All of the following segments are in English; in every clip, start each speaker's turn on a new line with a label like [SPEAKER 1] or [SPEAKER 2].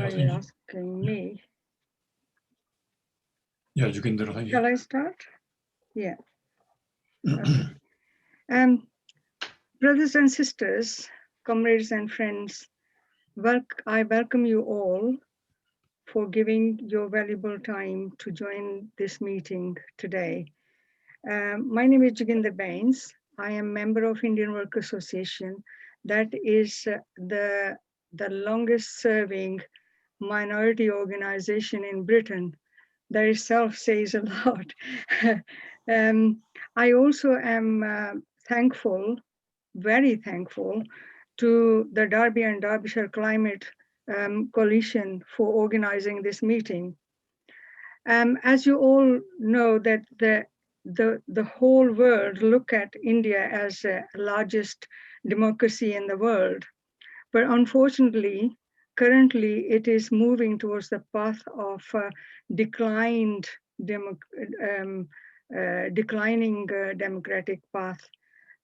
[SPEAKER 1] are you asking me?
[SPEAKER 2] Yeah, Joginder.
[SPEAKER 1] Shall I start? Yeah. Okay. Brothers and sisters, comrades and friends, I welcome you all for giving your valuable time to join this meeting today. My name is Joginder Bains. I am member of Indian Work Association. That is the longest serving minority organization in Britain. That itself says a lot. I also am thankful, very thankful, to the Derby and Derbyshire Climate Coalition for organizing this meeting. As you all know, that the whole world look at India as the largest democracy in the world, but unfortunately, currently it is moving towards the path of declining democratic path.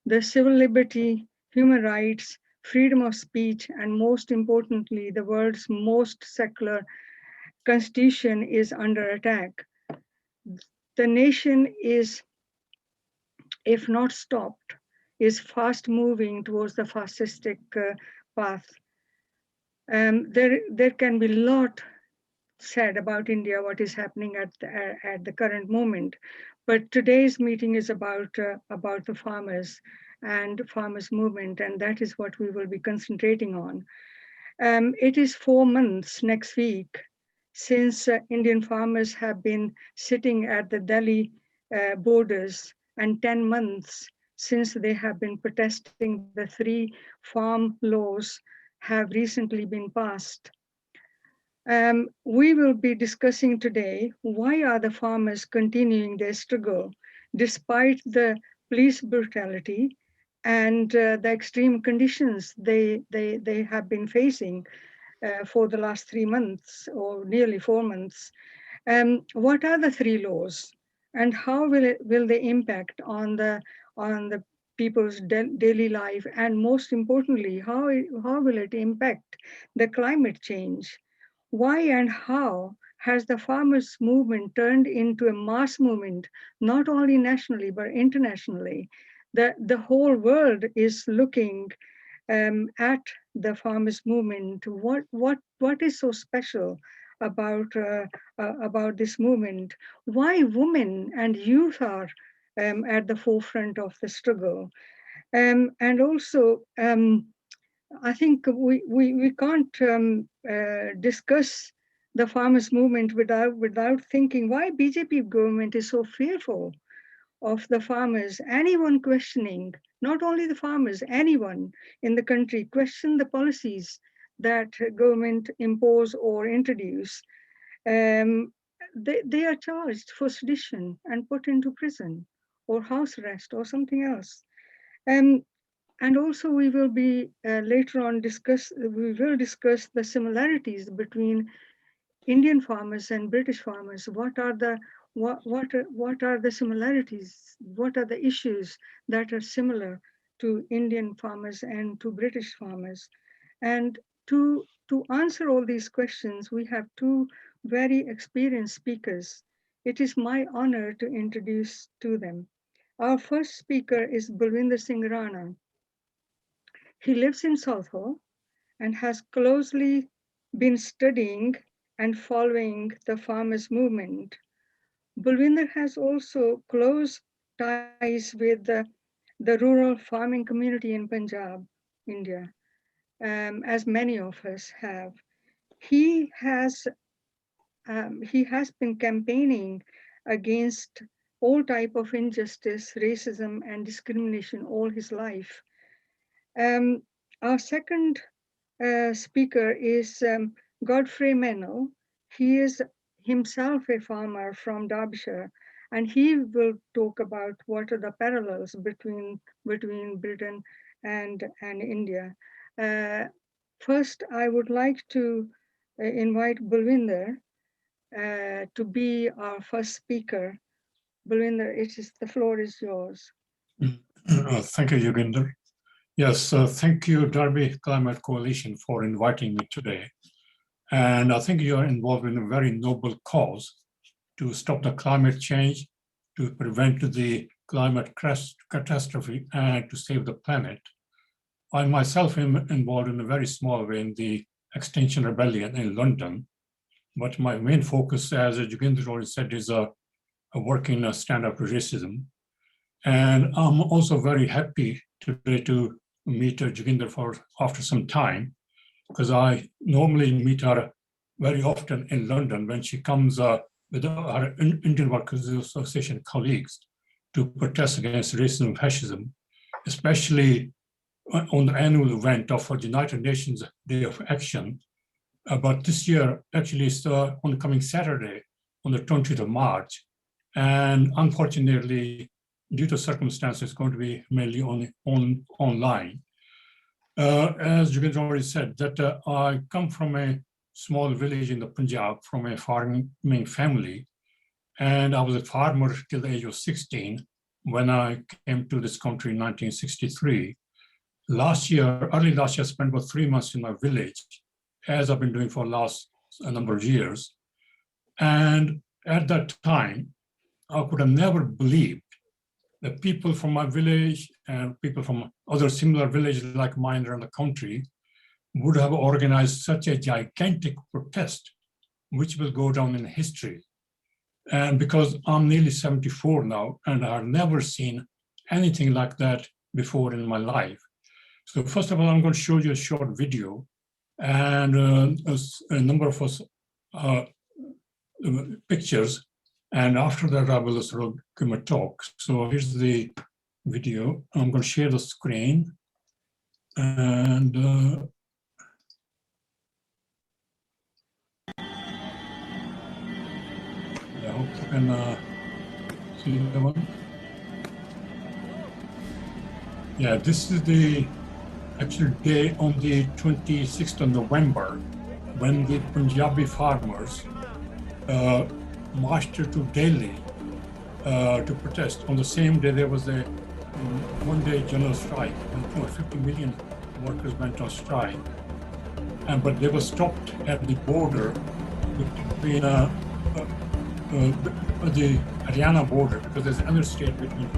[SPEAKER 1] The civil liberty, human rights, freedom of speech, and most importantly, the world's most secular constitution is under attack. The nation is, if not stopped, is fast moving towards the fascistic path. There can be a lot said about India, what is happening at the current moment. But today's meeting is about the farmers and farmers movement, and that is what we will be concentrating on. It is 4 months next week since Indian farmers have been sitting at the Delhi borders, and 10 months since they have been protesting. The 3 farm laws have recently been passed. We will be discussing today, why are the farmers continuing their struggle despite the police brutality and the extreme conditions they have been facing for the last 3 months or nearly 4 months. What are the 3 laws, and how will they impact on the people's daily life, and most importantly, how will it impact the climate change? Why and how has the farmers movement turned into a mass movement, not only nationally, but internationally? The whole world is looking at the farmers movement. What is so special about this movement? Why women and youth are at the forefront of the struggle? And also, I think we can't discuss the farmers movement without thinking why BJP government is so fearful of the farmers. Anyone questioning, not only the farmers, anyone in the country question the policies that government impose or introduce, they are charged for sedition and put into prison or house arrest or something else. And also we will be later on discuss the similarities between Indian farmers and British farmers. What are the similarities? What are the issues that are similar to Indian farmers and to British farmers? And to answer all these questions, we have 2 very experienced speakers. It is my honor to introduce to them. Our first speaker is Balwinder Singh Rana. He lives in Southall and has closely been studying and following the farmers' movement. Balwinder has also close ties with the rural farming community in Punjab, India, as many of us have. He has been campaigning against all type of injustice, racism, and discrimination all his life. Our second speaker is Godfrey Mennell. He is himself a farmer from Derbyshire, and he will talk about what are the parallels between Britain and India. First, I would like to invite Balwinder to be our first speaker. Balwinder, the floor is yours.
[SPEAKER 2] Thank you, Joginder. Yes, thank you, Derby Climate Coalition, for inviting me today. And I think you are involved in a very noble cause to stop the climate change, to prevent the climate catastrophe, and to save the planet. I myself am involved in a very small way in the Extinction Rebellion in London, but my main focus, as Joginder already said, is a work in stand-up racism. And I'm also very happy today to meet Joginder for after some time, because I normally meet her very often in London when she comes with her Indian Workers Association colleagues to protest against racism and fascism, especially on the annual event of the United Nations Day of Action. But this year, actually, it's on the coming Saturday, on the 20th of March. And unfortunately, due to circumstances, it's going to be mainly online. As Joginder already said, that I come from a small village in the Punjab, from a farming family. And I was a farmer till the age of 16 when I came to this country in 1963. Early last year, I spent about 3 months in my village, as I've been doing for the last number of years. And at that time, I could have never believed that people from my village and people from other similar villages like mine around the country would have organized such a gigantic protest, which will go down in history. And because I'm nearly 74 now, and I've never seen anything like that before in my life. So first of all, I'm going to show you a short video, and a number of us pictures. And after that, I will sort of give my talk. So here's the video. I'm going to share the screen. And I hope you can see the one. Yeah, this is the actual day on the 26th of November when the Punjabi farmers marched to Delhi to protest. On the same day, there was a one-day general strike, and 50 million workers went on strike. But they were stopped at the border between the Haryana border, because there's another state between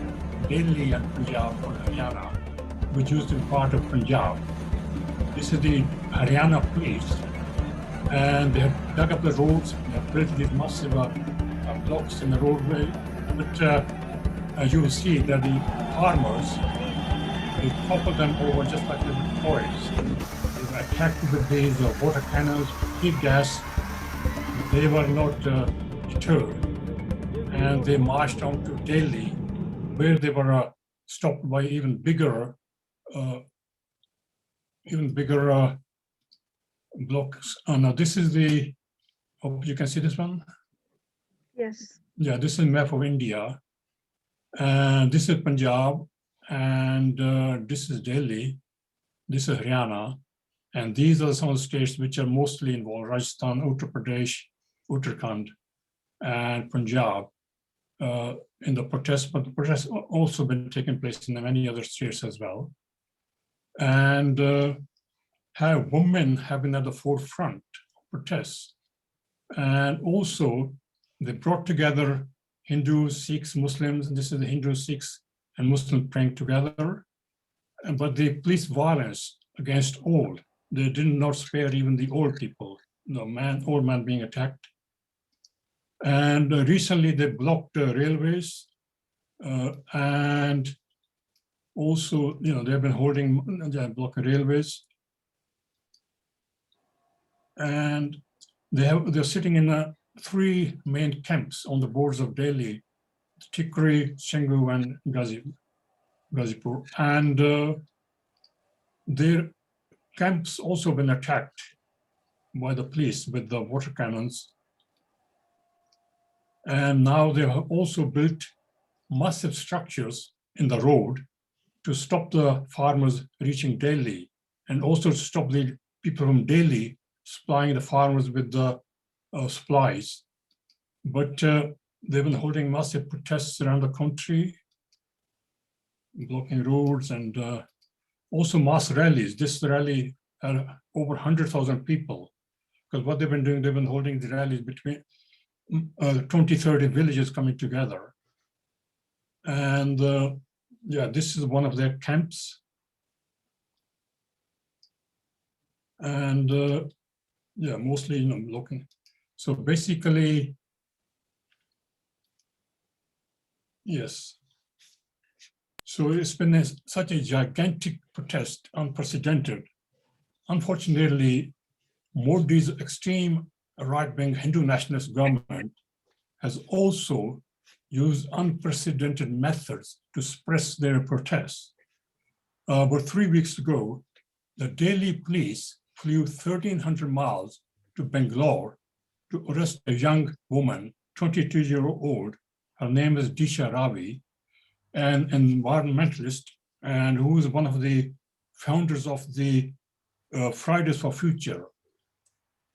[SPEAKER 2] Delhi and Punjab called Haryana, which used to be part of Punjab. This is the Haryana police, and they have dug up the roads, they have built these massive blocks in the roadway. But as you will see that the farmers, they toppled them over just like they were toys. They were attacked with these water cannons, tear gas. They were not deterred, and they marched on to Delhi, where they were stopped by even bigger blocks. Now this is the, hope you can see this one.
[SPEAKER 1] Yes.
[SPEAKER 2] Yeah, this is a map of India, and this is Punjab, and this is Delhi, this is Haryana, and these are some of the states which are mostly involved: Rajasthan, Uttar Pradesh, Uttarakhand, and Punjab in the protests. But the protests also been taking place in many other states as well. And women have been at the forefront of protests, and also they brought together Hindus, Sikhs, Muslims, and this is the Hindus, Sikhs, and Muslims praying together. But the police violence against all, they did not spare even the old people, the old man being attacked. And recently they blocked railways, and also, they've been blocking railways. And they're sitting in 3 main camps on the borders of Delhi: Tikri, Singhu, and Ghazipur. And their camps also been attacked by the police with the water cannons. And now they have also built massive structures in the road to stop the farmers reaching Delhi, and also to stop the people from Delhi supplying the farmers with the supplies. But they've been holding massive protests around the country, blocking roads, and also mass rallies. This rally had over 100,000 people. because what they've been doing, they've been holding the rallies between 20, 30 villages coming together. And yeah, this is one of their camps. And yeah, mostly, looking. So basically, yes. So it's been such a gigantic protest, unprecedented. Unfortunately, Modi's extreme right-wing Hindu nationalist government has also used unprecedented methods to suppress their protests. About 3 weeks ago, the Delhi police flew 1,300 miles to Bangalore to arrest a young woman, 22-year-old. Her name is Disha Ravi, an environmentalist, and who is one of the founders of the Fridays for Future.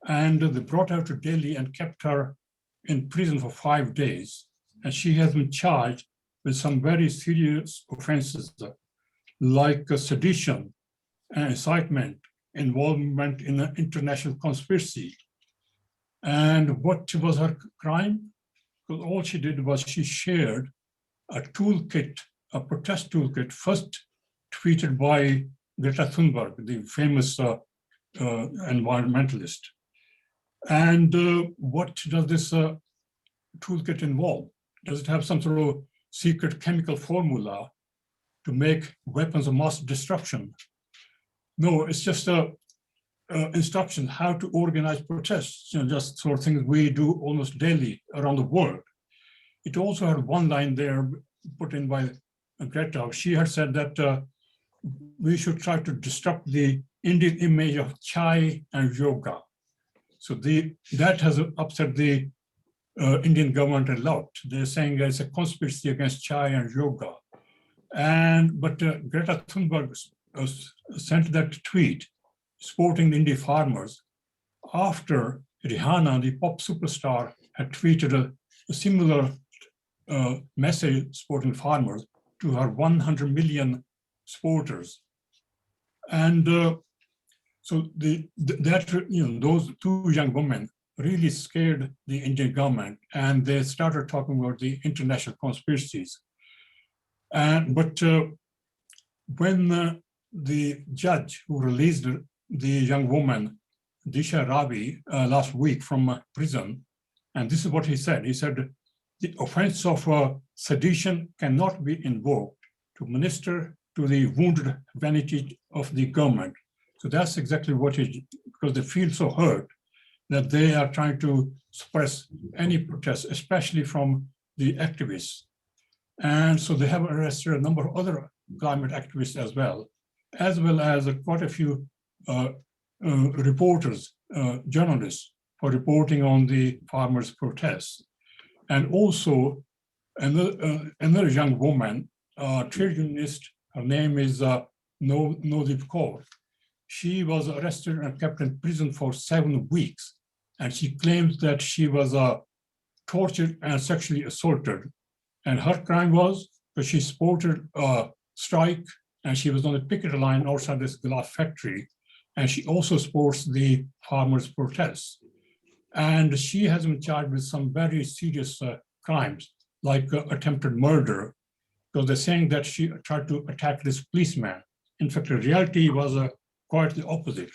[SPEAKER 2] And they brought her to Delhi and kept her in prison for 5 days. And she has been charged with some very serious offenses like sedition and incitement, involvement in an international conspiracy. And what was her crime? Because all she did was she shared a toolkit, a protest toolkit, first tweeted by Greta Thunberg, the famous environmentalist. And what does this toolkit involve? Does it have some sort of secret chemical formula to make weapons of mass destruction? No, it's just a instruction how to organize protests, just sort of things we do almost daily around the world. It also had one line there put in by Greta. She had said that we should try to disrupt the Indian image of chai and yoga. So that has upset the Indian government a lot. They're saying it's a conspiracy against chai and yoga. But Greta Thunberg sent that tweet supporting the Indian farmers after Rihanna, the pop superstar, had tweeted a similar message supporting farmers to her 100 million supporters. And so those two young women really scared the Indian government, and they started talking about the international conspiracies. But when the judge who released the young woman, Disha Ravi, last week from prison, and this is what he said. He said, the offense of sedition cannot be invoked to minister to the wounded vanity of the government. So that's exactly what it is, because they feel so hurt that they are trying to suppress any protest, especially from the activists. And so they have arrested a number of other climate activists as well as quite a few reporters, journalists, for reporting on the farmers' protests. And also another young woman, trade unionist, her name is Nodeep Kaur. She was arrested and kept in prison for 7 weeks. And she claims that she was tortured and sexually assaulted. And her crime was that she supported a strike, and she was on the picket line outside this glass factory. And she also supports the farmers' protests. And she has been charged with some very serious crimes, like attempted murder, because they're saying that she tried to attack this policeman. In fact, the reality was quite the opposite.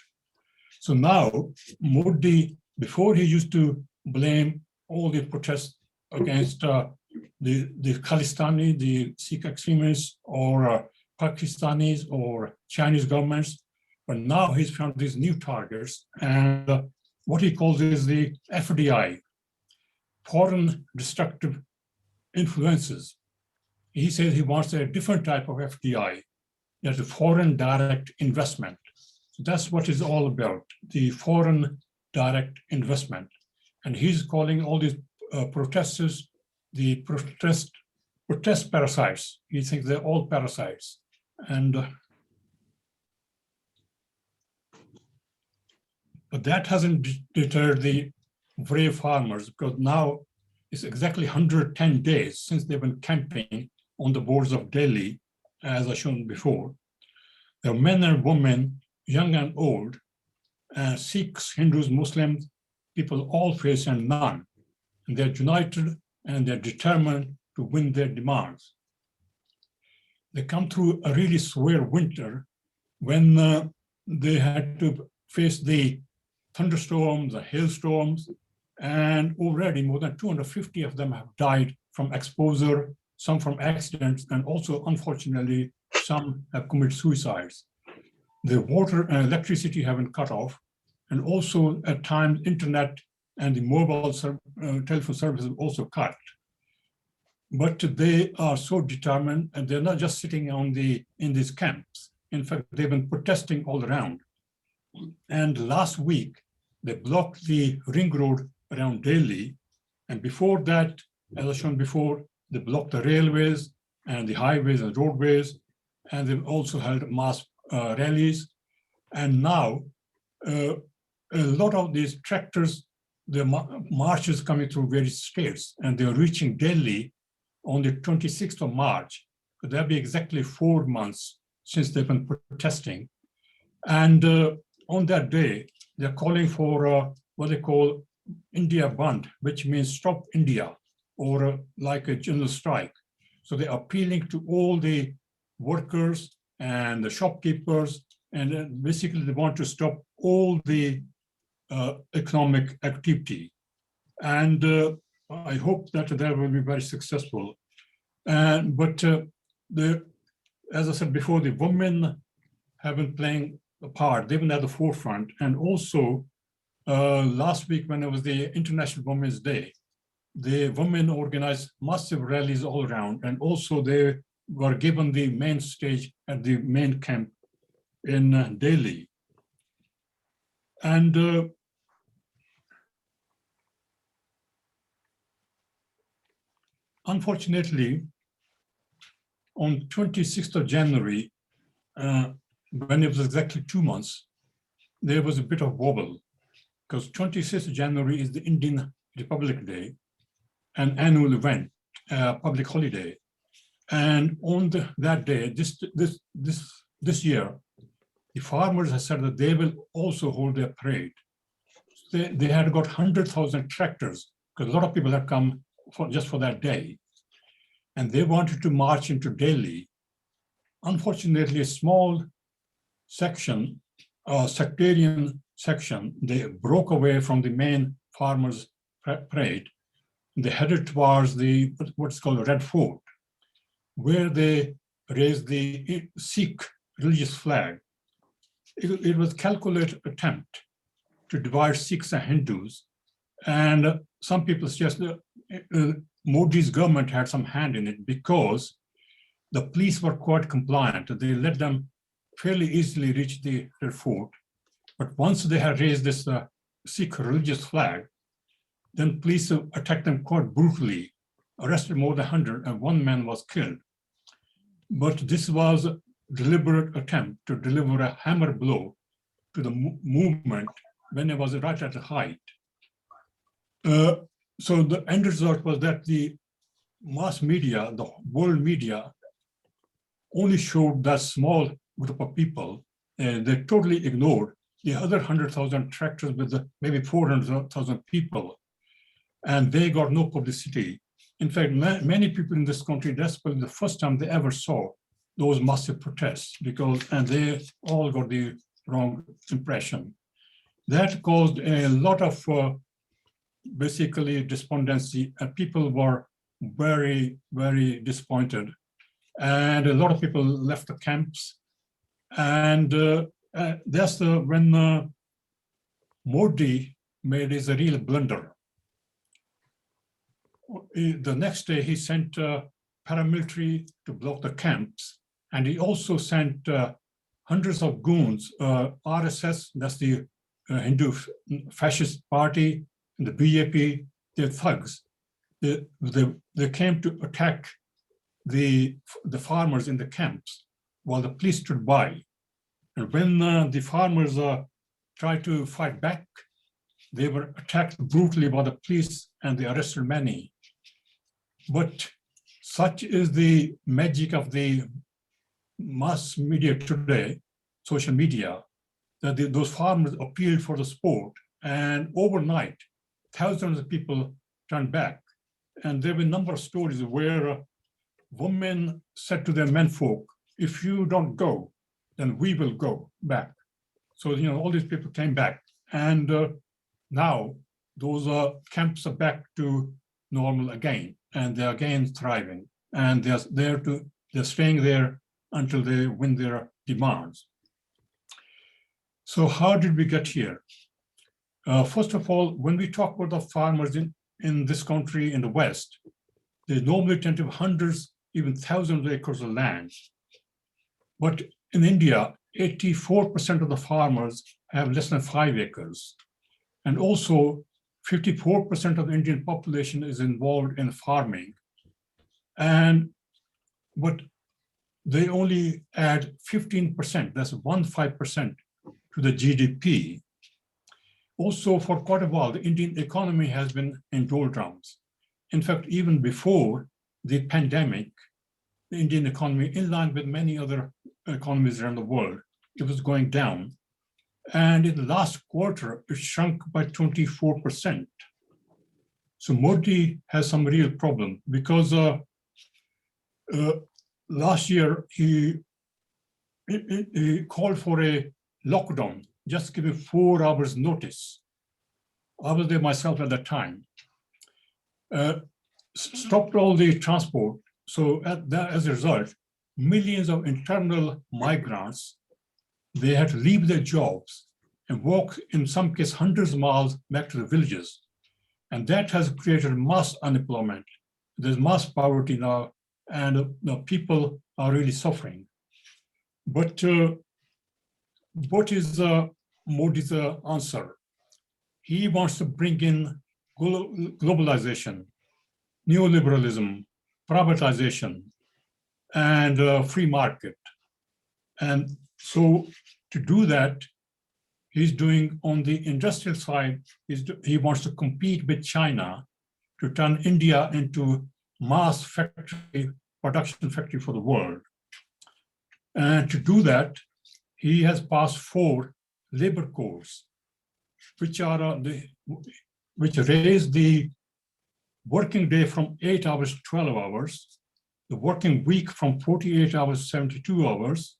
[SPEAKER 2] So now, Modi, before he used to blame all the protests against the Khalistani, the Sikh extremists, or Pakistanis or Chinese governments, but now he's found these new targets, and what he calls is the FDI, foreign destructive influences. He says he wants a different type of FDI, that's a foreign direct investment. So that's what it's all about, the foreign direct investment. And he's calling all these protesters the protest parasites. He thinks they're all parasites. And but that hasn't deterred the brave farmers, because now it's exactly 110 days since they've been camping on the borders of Delhi, as I shown before. There are men and women, young and old, Sikhs, Hindus, Muslims, people all face and none. And they're united and they're determined to win their demands. They come through a really severe winter when they had to face the thunderstorms, the hailstorms, and already more than 250 of them have died from exposure, some from accidents, and also, unfortunately, some have committed suicides. The water and electricity have been cut off, and also at times internet and the mobile telephone services also cut. But they are so determined, and they're not just sitting in these camps. In fact, they've been protesting all around. And last week, they blocked the ring road around Delhi. And before that, as I shown before, they blocked the railways and the highways and roadways. And they've also held mass rallies. And now, a lot of these tractors, the marches coming through various states, and they're reaching Delhi on the 26th of March. So that'll be exactly 4 months since they've been protesting. And on that day, they're calling for what they call India Band, which means stop India, or like a general strike. So they're appealing to all the workers and the shopkeepers, and basically they want to stop all the economic activity. And I hope that that will be very successful. But as I said before, the women have been playing a part. They've been at the forefront. And also, last week when it was the International Women's Day, the women organized massive rallies all around. And also they were given the main stage at the main camp in Delhi. And unfortunately, on 26th of January, when it was exactly 2 months, there was a bit of wobble, because 26th of January is the Indian Republic Day, an annual event, public holiday. And on that day, this year, the farmers have said that they will also hold their parade. They had got 100,000 tractors, because a lot of people had come just for that day. And they wanted to march into Delhi. Unfortunately, a small section, a sectarian section, they broke away from the main farmers' parade. They headed towards what's called Red Fort, where they raised the Sikh religious flag. It was a calculated attempt to divide Sikhs and Hindus. And some people suggest Modi's government had some hand in it, because the police were quite compliant. They let them fairly easily reach the fort. But once they had raised this Sikh religious flag, then police attacked them quite brutally, arrested more than 100, and one man was killed. But this was a deliberate attempt to deliver a hammer blow to the movement when it was right at the height. So the end result was that the mass media, the world media, only showed that small group of people. They totally ignored the other 100,000 tractors with maybe 400,000 people, and they got no publicity. In fact, many people in this country, that's probably the first time they ever saw those massive protests, and they all got the wrong impression. That caused a lot of basically despondency, and people were very, very disappointed. And a lot of people left the camps. And that's when Modi made his real blunder. The next day, he sent paramilitary to block the camps. And he also sent hundreds of goons, RSS, that's the Hindu fascist party, and the BJP, they're thugs. They came to attack the farmers in the camps while the police stood by. And when the farmers tried to fight back, they were attacked brutally by the police and they arrested many. But such is the magic of the mass media today, social media, that those farmers appealed for the sport, and overnight, thousands of people turned back. And there were a number of stories where women said to their menfolk, if you don't go, then we will go back. So, all these people came back. And now those camps are back to normal again, and they're again thriving. And they're staying there until they win their demands. So how did we get here? First of all, when we talk about the farmers in this country, in the West, they normally tend to have hundreds, even thousands of acres of land. But in India, 84% of the farmers have less than 5 acres. And also 54% of the Indian population is involved in farming. But they only add 15%, that's 15%, to the GDP. Also, for quite a while, the Indian economy has been in doldrums. In fact, even before the pandemic, the Indian economy, in line with many other economies around the world, it was going down. And in the last quarter, it shrunk by 24%. So Modi has some real problem because last year he called for a lockdown, just giving 4 hours notice. I was there myself at that time. Stopped all the transport. So as a result, millions of internal migrants, they had to leave their jobs and walk, in some cases, hundreds of miles back to the villages. And that has created mass unemployment. There's mass poverty now, and people are really suffering. But what is Modi's answer? He wants to bring in globalization, neoliberalism, privatization, and free market. And so to do that, he's doing on the industrial side, he wants to compete with China to turn India into mass production factory for the world. And to do that, he has passed 4 labor codes, which raise the working day from 8 hours to 12 hours, the working week from 48 hours to 72 hours,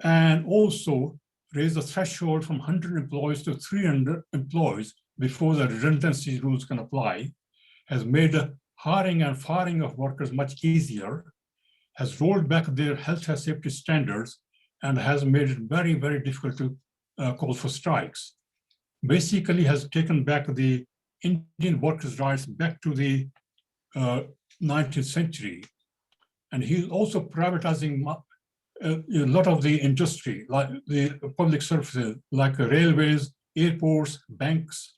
[SPEAKER 2] and also raise the threshold from 100 employees to 300 employees before the redundancy rules can apply, has made hiring and firing of workers much easier, has rolled back their health and safety standards, and has made it very, very difficult to call for strikes. Basically has taken back the Indian workers' rights back to the 19th century. And he's also privatizing a lot of the industry, like the public services, like railways, airports, banks,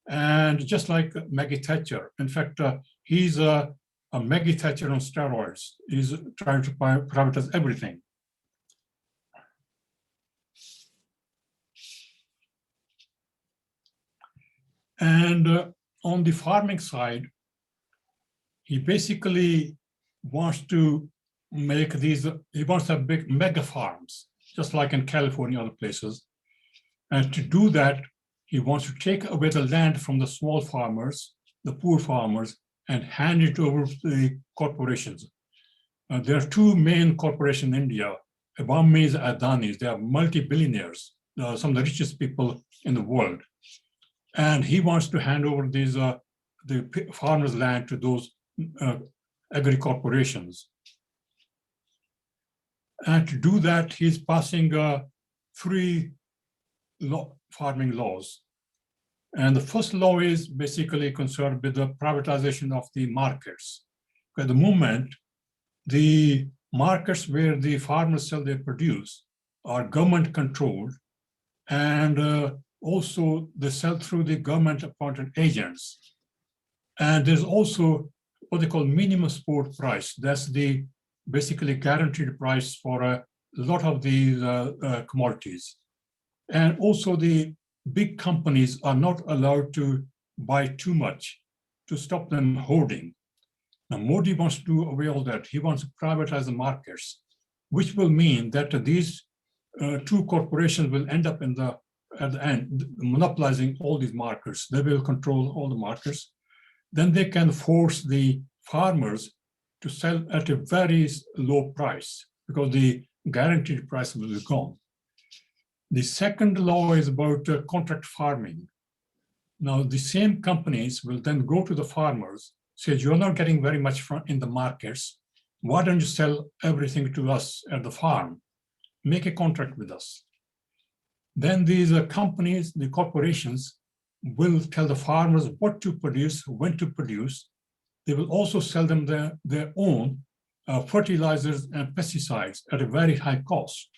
[SPEAKER 2] and just like Maggie Thatcher. In fact, he's a Maggie Thatcher on steroids. He's trying to privatize everything. And on the farming side, he basically wants to make these, he wants to have big mega farms, just like in California and other places. And to do that, he wants to take away the land from the small farmers, the poor farmers, and hand it over to the corporations. There are 2 main corporations in India, Ambani's and Adani's. They are multi-billionaires, some of the richest people in the world. And he wants to hand over these the farmers' land to those agri corporations. And to do that, he's passing 3 farming laws. And the first law is basically concerned with the privatization of the markets. At the moment, the markets where the farmers sell their produce are government controlled, and also they sell through the government appointed agents. And there's also what they call minimum support price. That's the basically guaranteed price for a lot of these commodities. And also the big companies are not allowed to buy too much to stop them hoarding. Now, Modi wants to do away all that. He wants to privatize the markets, which will mean that these two corporations will end up at the end monopolizing all these markets. They will control all the markets. Then they can force the farmers to sell at a very low price because the guaranteed price will be gone. The second law is about contract farming. Now, the same companies will then go to the farmers, say, you're not getting very much in the markets. Why don't you sell everything to us at the farm? Make a contract with us. Then these companies, the corporations, will tell the farmers what to produce, when to produce. They will also sell them their own fertilizers and pesticides at a very high cost.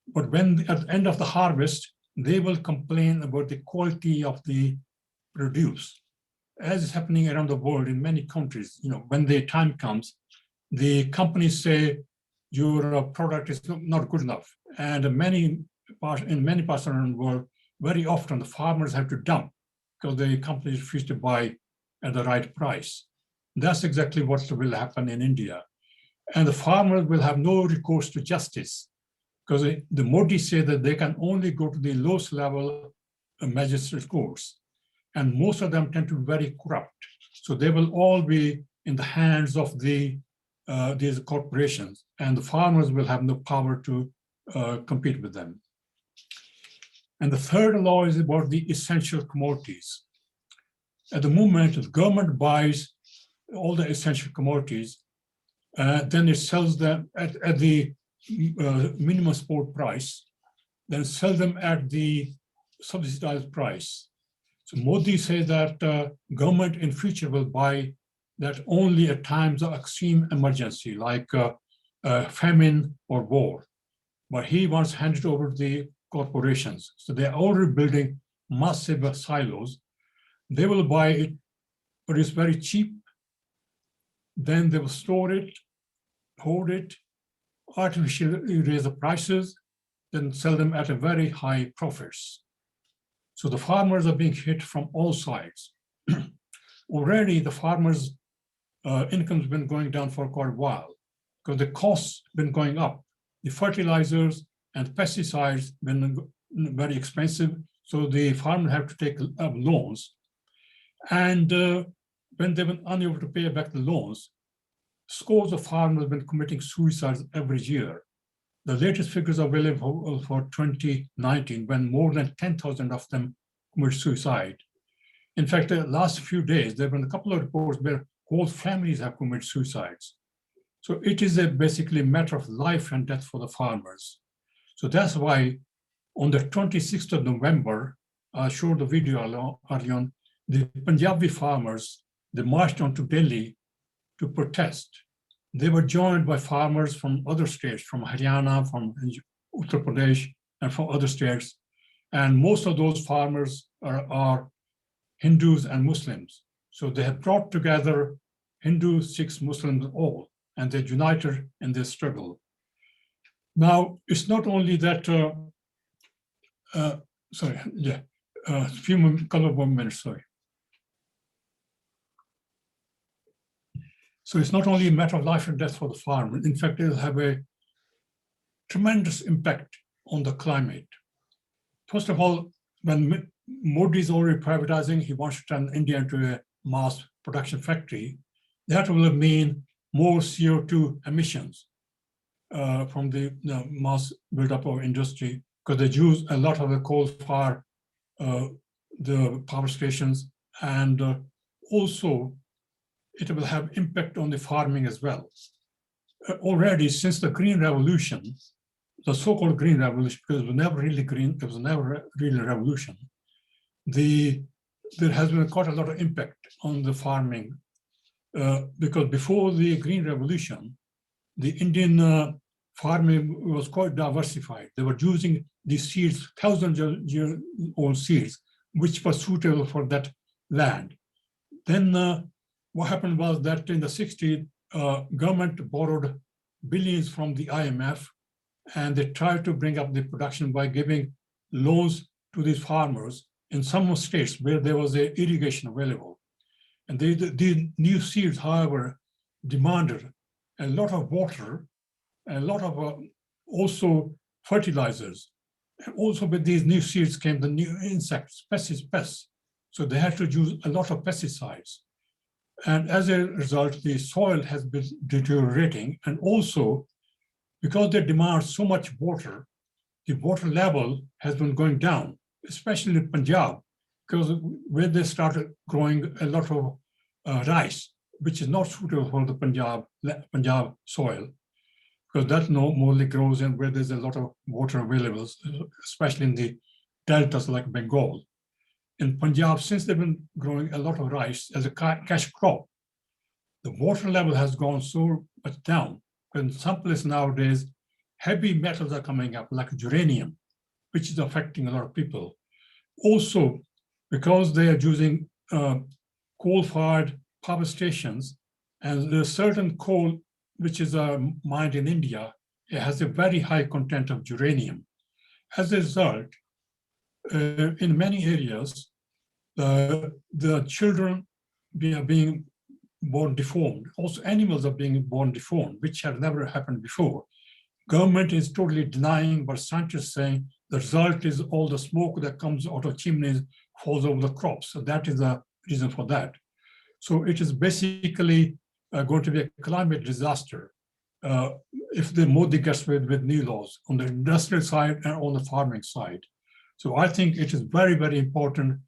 [SPEAKER 2] But when at the end of the harvest, they will complain about the quality of the produce. As is happening around the world in many countries, when the time comes, the companies say your product is not good enough. And in many parts around the world, very often the farmers have to dump because the companies refuse to buy at the right price. That's exactly what will happen in India. And the farmers will have no recourse to justice because the Modi say that they can only go to the lowest level magistrate courts. And most of them tend to be very corrupt. So they will all be in the hands of these corporations, and the farmers will have no power to compete with them. And the third law is about the essential commodities. At the moment, the government buys all the essential commodities, then it sells them at the minimum support price, then sell them at the subsidized price. So Modi says that government in future will buy that only at times of extreme emergency, like famine or war. But he wants to hand it over to the corporations. So they're already building massive silos. They will buy it, but it's very cheap. Then they will store it, hold it, artificially raise the prices, then sell them at a very high profits. So the farmers are being hit from all sides. Already the farmers' income's been going down for quite a while because the costs been going up. The fertilizers and pesticides been very expensive, so the farmers have to take loans. And when they've been unable to pay back the loans, scores of farmers have been committing suicides every year. The latest figures are available for 2019, when more than 10,000 of them committed suicide. In fact, the last few days, there have been a couple of reports where whole families have committed suicides. So it is basically a matter of life and death for the farmers. So that's why on the 26th of November, I showed the video earlier on, the Punjabi farmers, they marched on to Delhi to protest. They were joined by farmers from other states, from Haryana, from Uttar Pradesh, and from other states. And most of those farmers are Hindus and Muslims. So they have brought together Hindus, Sikhs, Muslims, all, and they united in this struggle. Now, it's not only that, couple of more minutes, sorry. So it's not only a matter of life and death for the farmer. In fact, it'll have a tremendous impact on the climate. First of all, when Modi is already privatizing, he wants to turn India into a mass production factory. That will mean more CO2 emissions from the mass buildup of industry, because they use a lot of the coal-fired the power stations, and also it will have impact on the farming as well. Already since the Green Revolution, the so-called Green Revolution, because it was never really green, it was never really a revolution, there has been quite a lot of impact on the farming, because before the Green Revolution, the Indian farming was quite diversified. They were using these seeds, thousands-year-old seeds, which were suitable for that land. Then what happened was that in the 60s, government borrowed billions from the IMF, and they tried to bring up the production by giving loans to these farmers in some states where there was irrigation available. And the new seeds, however, demanded a lot of water, a lot of also fertilizers. And also with these new seeds came the new insects, pests. So they had to use a lot of pesticides. And as a result, the soil has been deteriorating. And also, because they demand so much water, the water level has been going down, especially in Punjab, because where they started growing a lot of rice, which is not suitable for the Punjab soil, because that normally grows in where there's a lot of water available, especially in the deltas like Bengal. In Punjab, since they've been growing a lot of rice as a cash crop, the water level has gone so much down. In some places nowadays, heavy metals are coming up, like uranium, which is affecting a lot of people. Also, because they are using coal-fired power stations, and there's certain coal which is mined in India, it has a very high content of uranium. As a result, in many areas, the children are being born deformed. Also, animals are being born deformed, which have never happened before. Government is totally denying, but scientists saying the result is all the smoke that comes out of chimneys falls over the crops. So that is the reason for that. So it is basically going to be a climate disaster if the Modi gets with new laws on the industrial side and on the farming side. So I think it is very, very important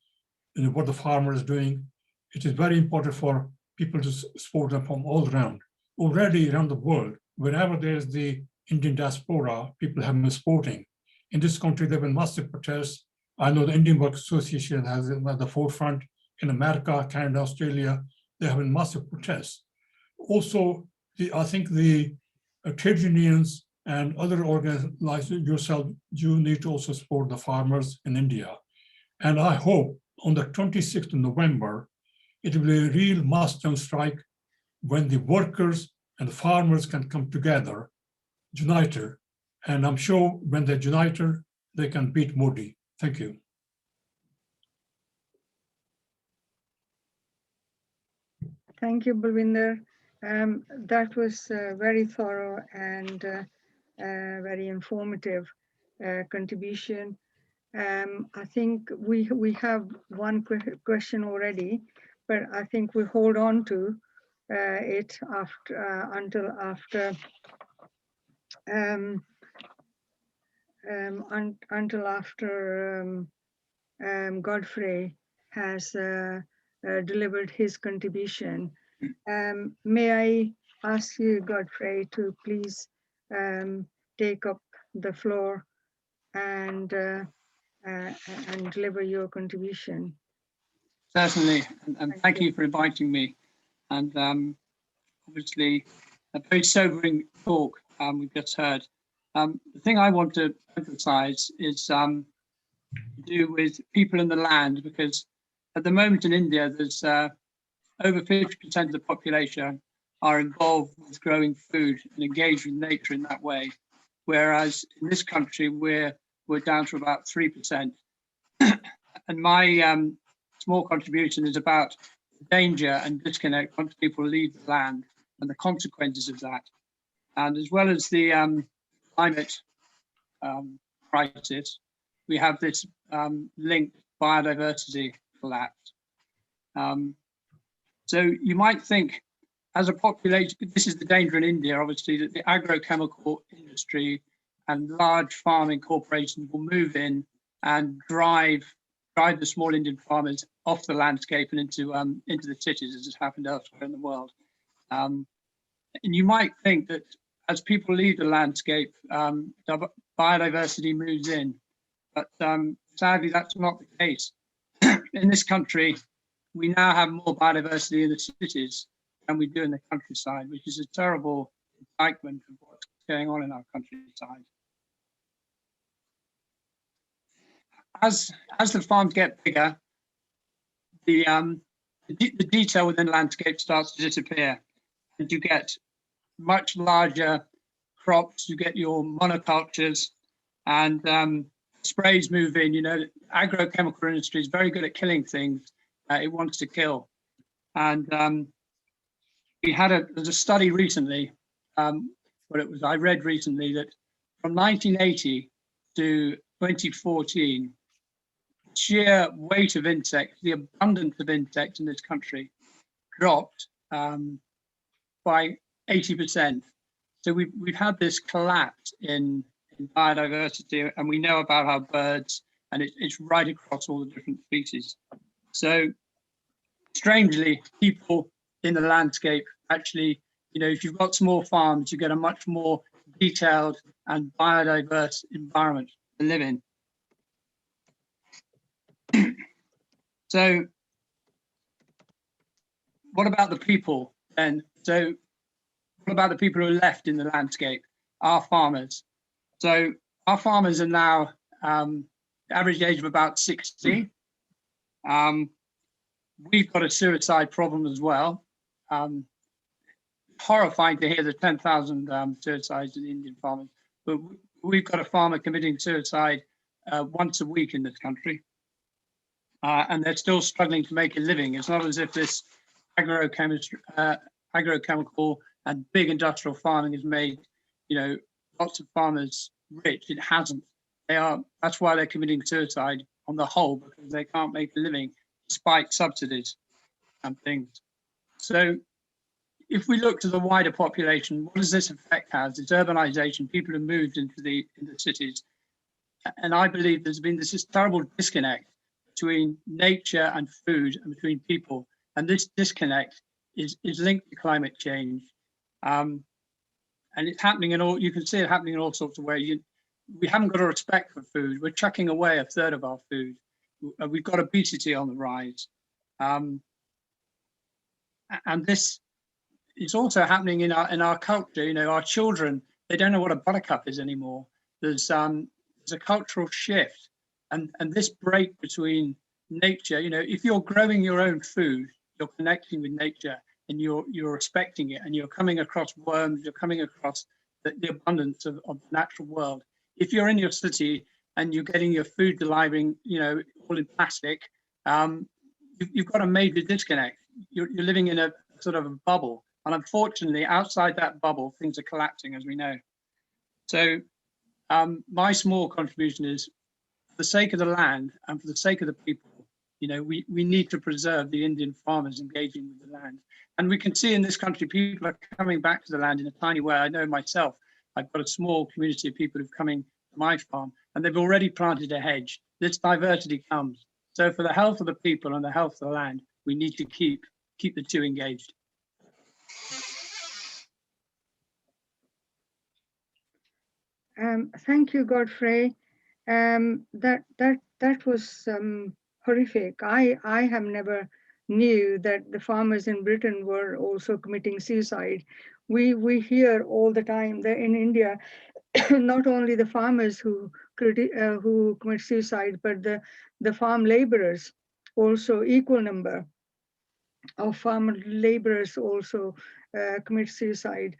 [SPEAKER 2] what the farmer is doing. It is very important for people to support them from all around. Already around the world, wherever there's the Indian diaspora, people have been supporting. In this country, there have been massive protests. I know the Indian Work Association has been at the forefront. In America, Canada, Australia, there have been massive protests. Also, I think the trade unions and other organizations like yourself, you need to also support the farmers in India. And I hope on the 26th of November, it will be a real mass strike when the workers and the farmers can come together, united. And I'm sure when they're united, they can beat Modi. Thank you.
[SPEAKER 1] Thank you, Balwinder. That was very thorough and very informative contribution. I think we have one question already, but I think we hold on to it until after Godfrey has delivered his contribution. May I ask you, Godfrey, to please take up the floor and deliver your contribution.
[SPEAKER 3] Certainly, and thank you for inviting me. And obviously, a very sobering talk we've just heard. The thing I want to emphasize is to do with people in the land, because at the moment in India, there's over 50% of the population are involved with growing food and engaged with nature in that way. Whereas in this country, we're down to about 3%. And my small contribution is about danger and disconnect once people leave the land and the consequences of that. And as well as the climate crisis, we have this linked biodiversity collapse. So you might think, as a population, this is the danger in India, obviously, that the agrochemical industry and large farming corporations will move in and drive the small Indian farmers off the landscape and into the cities, as has happened elsewhere in the world. And you might think that as people leave the landscape, biodiversity moves in, but sadly, that's not the case. In this country, we now have more biodiversity in the cities than we do in the countryside, which is a terrible indictment of what's going on in our countryside. As the farms get bigger, the detail within the landscape starts to disappear, and you get much larger crops. You get your monocultures, and sprays move in. You know, the agrochemical industry is very good at killing things it wants to kill, and there's a study recently, I read recently that from 1980 to 2014, sheer weight of insects, the abundance of insects in this country dropped by 80%. So we've had this collapse in biodiversity, and we know about our birds, and it's right across all the different species. So strangely, people in the landscape actually, if you've got small farms, you get a much more detailed and biodiverse environment to live in. So what about the people then? So what about the people who are left in the landscape? Our farmers. So our farmers are now average age of about 60. We've got a suicide problem as well. Horrifying to hear the 10,000 suicides in Indian farmers, but we've got a farmer committing suicide once a week in this country. And they're still struggling to make a living. It's not as if this agrochemical and big industrial farming has made, lots of farmers rich. It hasn't. That's why they're committing suicide on the whole, because they can't make a living despite subsidies and things. So if we look to the wider population, what does this effect have? It's urbanization. People have moved into the cities. And I believe there's been this terrible disconnect between nature and food and between people. And this disconnect is linked to climate change. And it's happening you can see it happening in all sorts of ways. We haven't got a respect for food. We're chucking away a third of our food. We've got obesity on the rise. And this is also happening in our culture. Our children, they don't know what a buttercup is anymore. There's a cultural shift. And this break between nature, if you're growing your own food, you're connecting with nature and you're respecting it, and you're coming across worms, you're coming across the abundance of the natural world. If you're in your city and you're getting your food delivering, all in plastic, you've got a major disconnect. You're living in a sort of a bubble. And unfortunately, outside that bubble, things are collapsing, as we know. So my small contribution is, for the sake of the land and for the sake of the people, we need to preserve the Indian farmers engaging with the land. And we can see in this country, people are coming back to the land in a tiny way. I know myself, I've got a small community of people who've coming to my farm, and they've already planted a hedge. This diversity comes. So for the health of the people and the health of the land, we need to keep the two engaged.
[SPEAKER 1] Thank you, Godfrey. That was horrific. I have never knew that the farmers in Britain were also committing suicide. We hear all the time that in India, not only the farmers who commit suicide, but the farm laborers also, equal number of farm laborers also commit suicide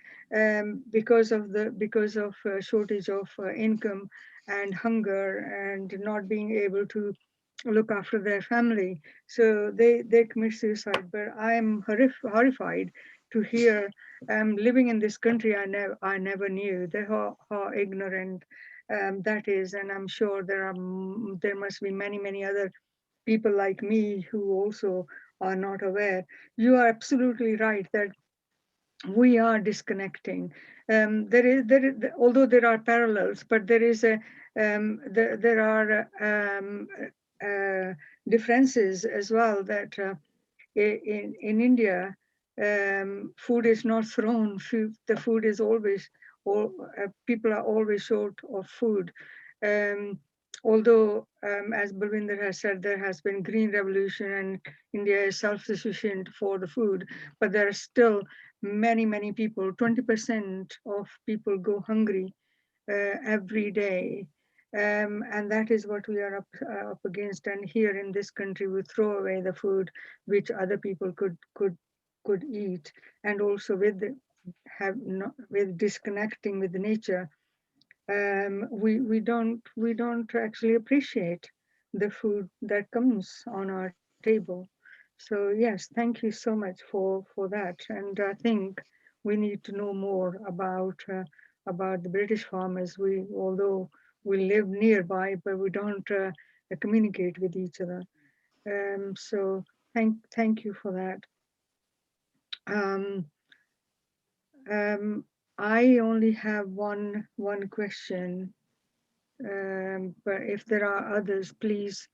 [SPEAKER 1] because of shortage of income and hunger and not being able to look after their family. So they commit suicide. But I am horrified to hear. Living in this country, I never knew how ignorant that is, and I'm sure there must be many other people like me who also are not aware. You are absolutely right that we are disconnecting. Although there are parallels, but there are differences as well. That in India, food is not thrown. The food is always, people are always short of food. Although, as Balwinder has said, there has been green revolution and India is self-sufficient for the food, but there are still many people, 20% of people go hungry every day. And that is what we are up against. And here in this country, we throw away the food which other people could eat. And also with disconnecting with nature, we don't actually appreciate the food that comes on our table. So yes, thank you so much for that. And I think we need to know more about about the British farmers. Although we live nearby, but we don't communicate with each other. So thank you for that. Um, I only have one question, but if there are others, please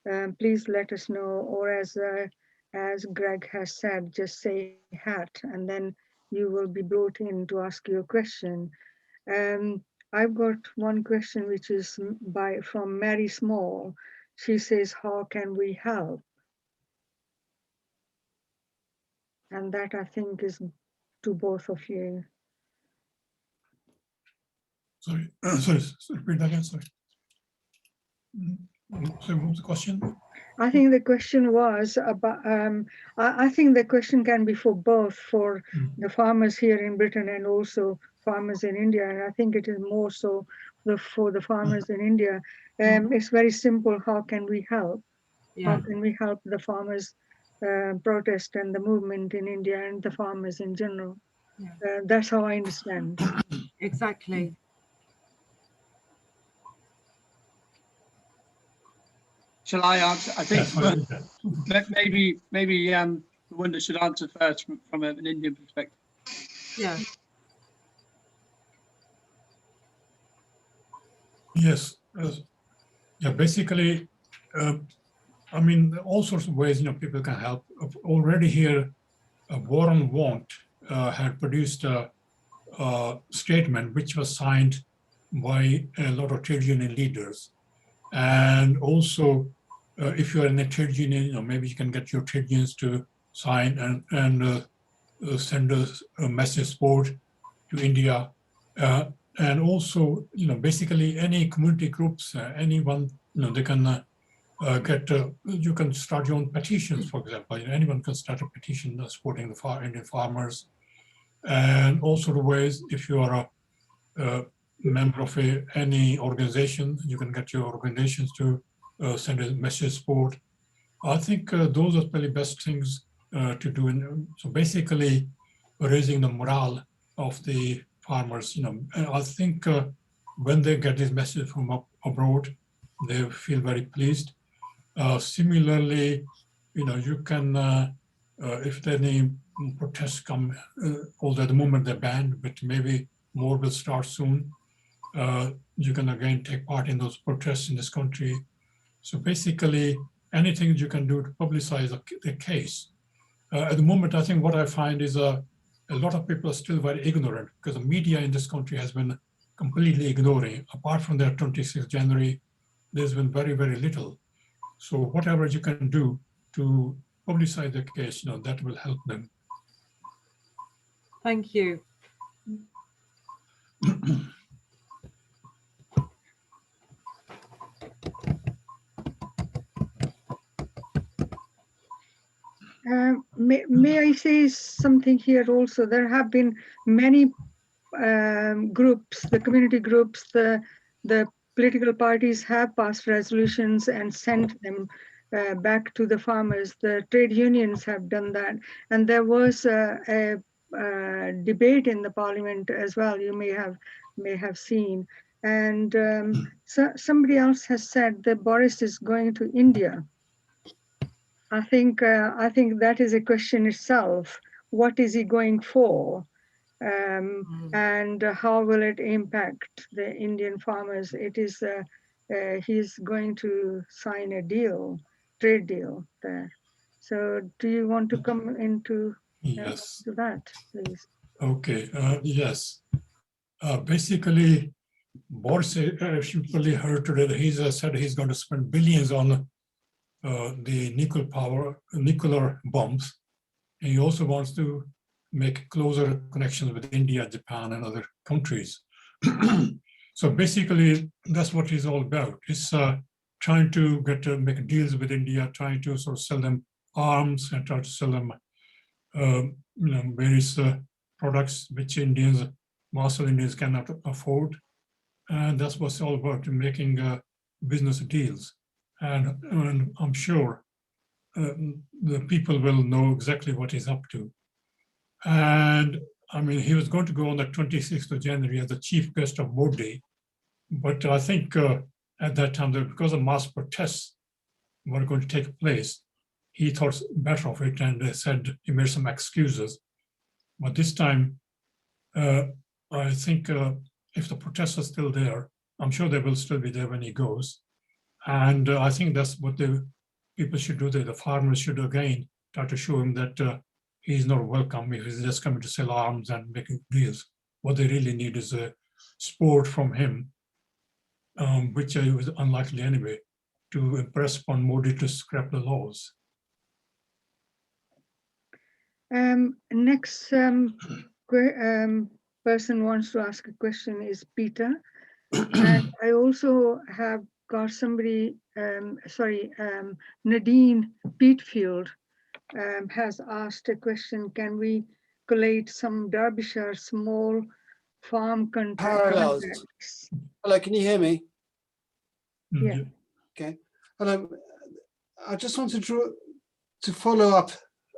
[SPEAKER 1] let us know. Or as Greg has said, just say hat, and then you will be brought in to ask your question. Um, I've got one question, which is from Mary Small. She says, "How can we help?" And that, I think, is to both of you.
[SPEAKER 2] Sorry, sorry, repeat that again, sorry. So what was the question?
[SPEAKER 1] I think the question was about, I think the question can be for both, for the farmers here in Britain and also farmers in India. And I think it is more so for the farmers in India. It's very simple. How can we help?
[SPEAKER 4] Yeah.
[SPEAKER 1] How can we help the farmers protest and the movement in India and the farmers in general?
[SPEAKER 4] Yeah.
[SPEAKER 1] That's how I understand.
[SPEAKER 4] Exactly.
[SPEAKER 3] Shall I answer? I think
[SPEAKER 2] Yeah,
[SPEAKER 3] maybe the one that should answer first from an Indian perspective.
[SPEAKER 4] Yeah.
[SPEAKER 2] yes. Yeah, basically, I mean, all sorts of ways, people can help. Already here, War on Want had produced a statement which was signed by a lot of trade union leaders. And also, if you are in a trade union, maybe you can get your trade unions to sign and send a message support to India. And also, basically any community groups, anyone, they can you can start your own petitions, for example. Anyone can start a petition supporting the Indian farmers. And all sort of ways, if you are a member of any organization, you can get your organizations to send a message support. I think those are probably best things to do. So basically, raising the morale of the farmers. And I think when they get this message from abroad, they feel very pleased. Similarly, you can, if there any protests come, although at the moment they're banned, but maybe more will start soon. You can again take part in those protests in this country. So basically, anything you can do to publicize the case. At the moment, I think what I find is a lot of people are still very ignorant because the media in this country has been completely ignoring. Apart from their 26th January, there's been very, very little. So whatever you can do to publicize the case, that will help them.
[SPEAKER 4] Thank you.
[SPEAKER 1] May I say something here also? There have been many groups, the community groups, the political parties have passed resolutions and sent them back to the farmers. The trade unions have done that. And there was a debate in the parliament as well, you may have seen. And so somebody else has said that Boris is going to India. I think that is a question itself. What is he going for? And how will it impact the Indian farmers? It is he's going to sign a trade deal there. So do you want to come into
[SPEAKER 2] Yes.
[SPEAKER 1] to that, please?
[SPEAKER 2] Okay. Yes. Basically, Boris, if you probably heard today, that he's said he's going to spend billions on the nuclear bombs. And he also wants to make closer connections with India, Japan, and other countries. So basically, that's what he's all about. It's trying to make deals with India, trying to sort of sell them arms and try to sell them various products which most Indians cannot afford. And that's what it's all about, making business deals. And I'm sure the people will know exactly what he's up to. And I mean, he was going to go on the 26th of January as the chief guest of Modi, but I think at that time, that because of mass protests were going to take place, he thought better of it and said he made some excuses. But this time, I think if the protests are still there, I'm sure they will still be there when he goes. And I think that's what the people should do there. The farmers should again try to show him that he's not welcome if he's just coming to sell arms and making deals. What they really need is a support from him, which was unlikely anyway, to impress upon Modi to scrap the laws.
[SPEAKER 1] Next person wants to ask a question is Peter. And I also have got somebody, Nadine Peatfield has asked a question. Can we collate some Derbyshire small farm
[SPEAKER 5] Parallels.
[SPEAKER 1] contacts?
[SPEAKER 5] Hello, can you hear me?
[SPEAKER 1] Yeah.
[SPEAKER 5] Okay. Hello. I just wanted to follow up,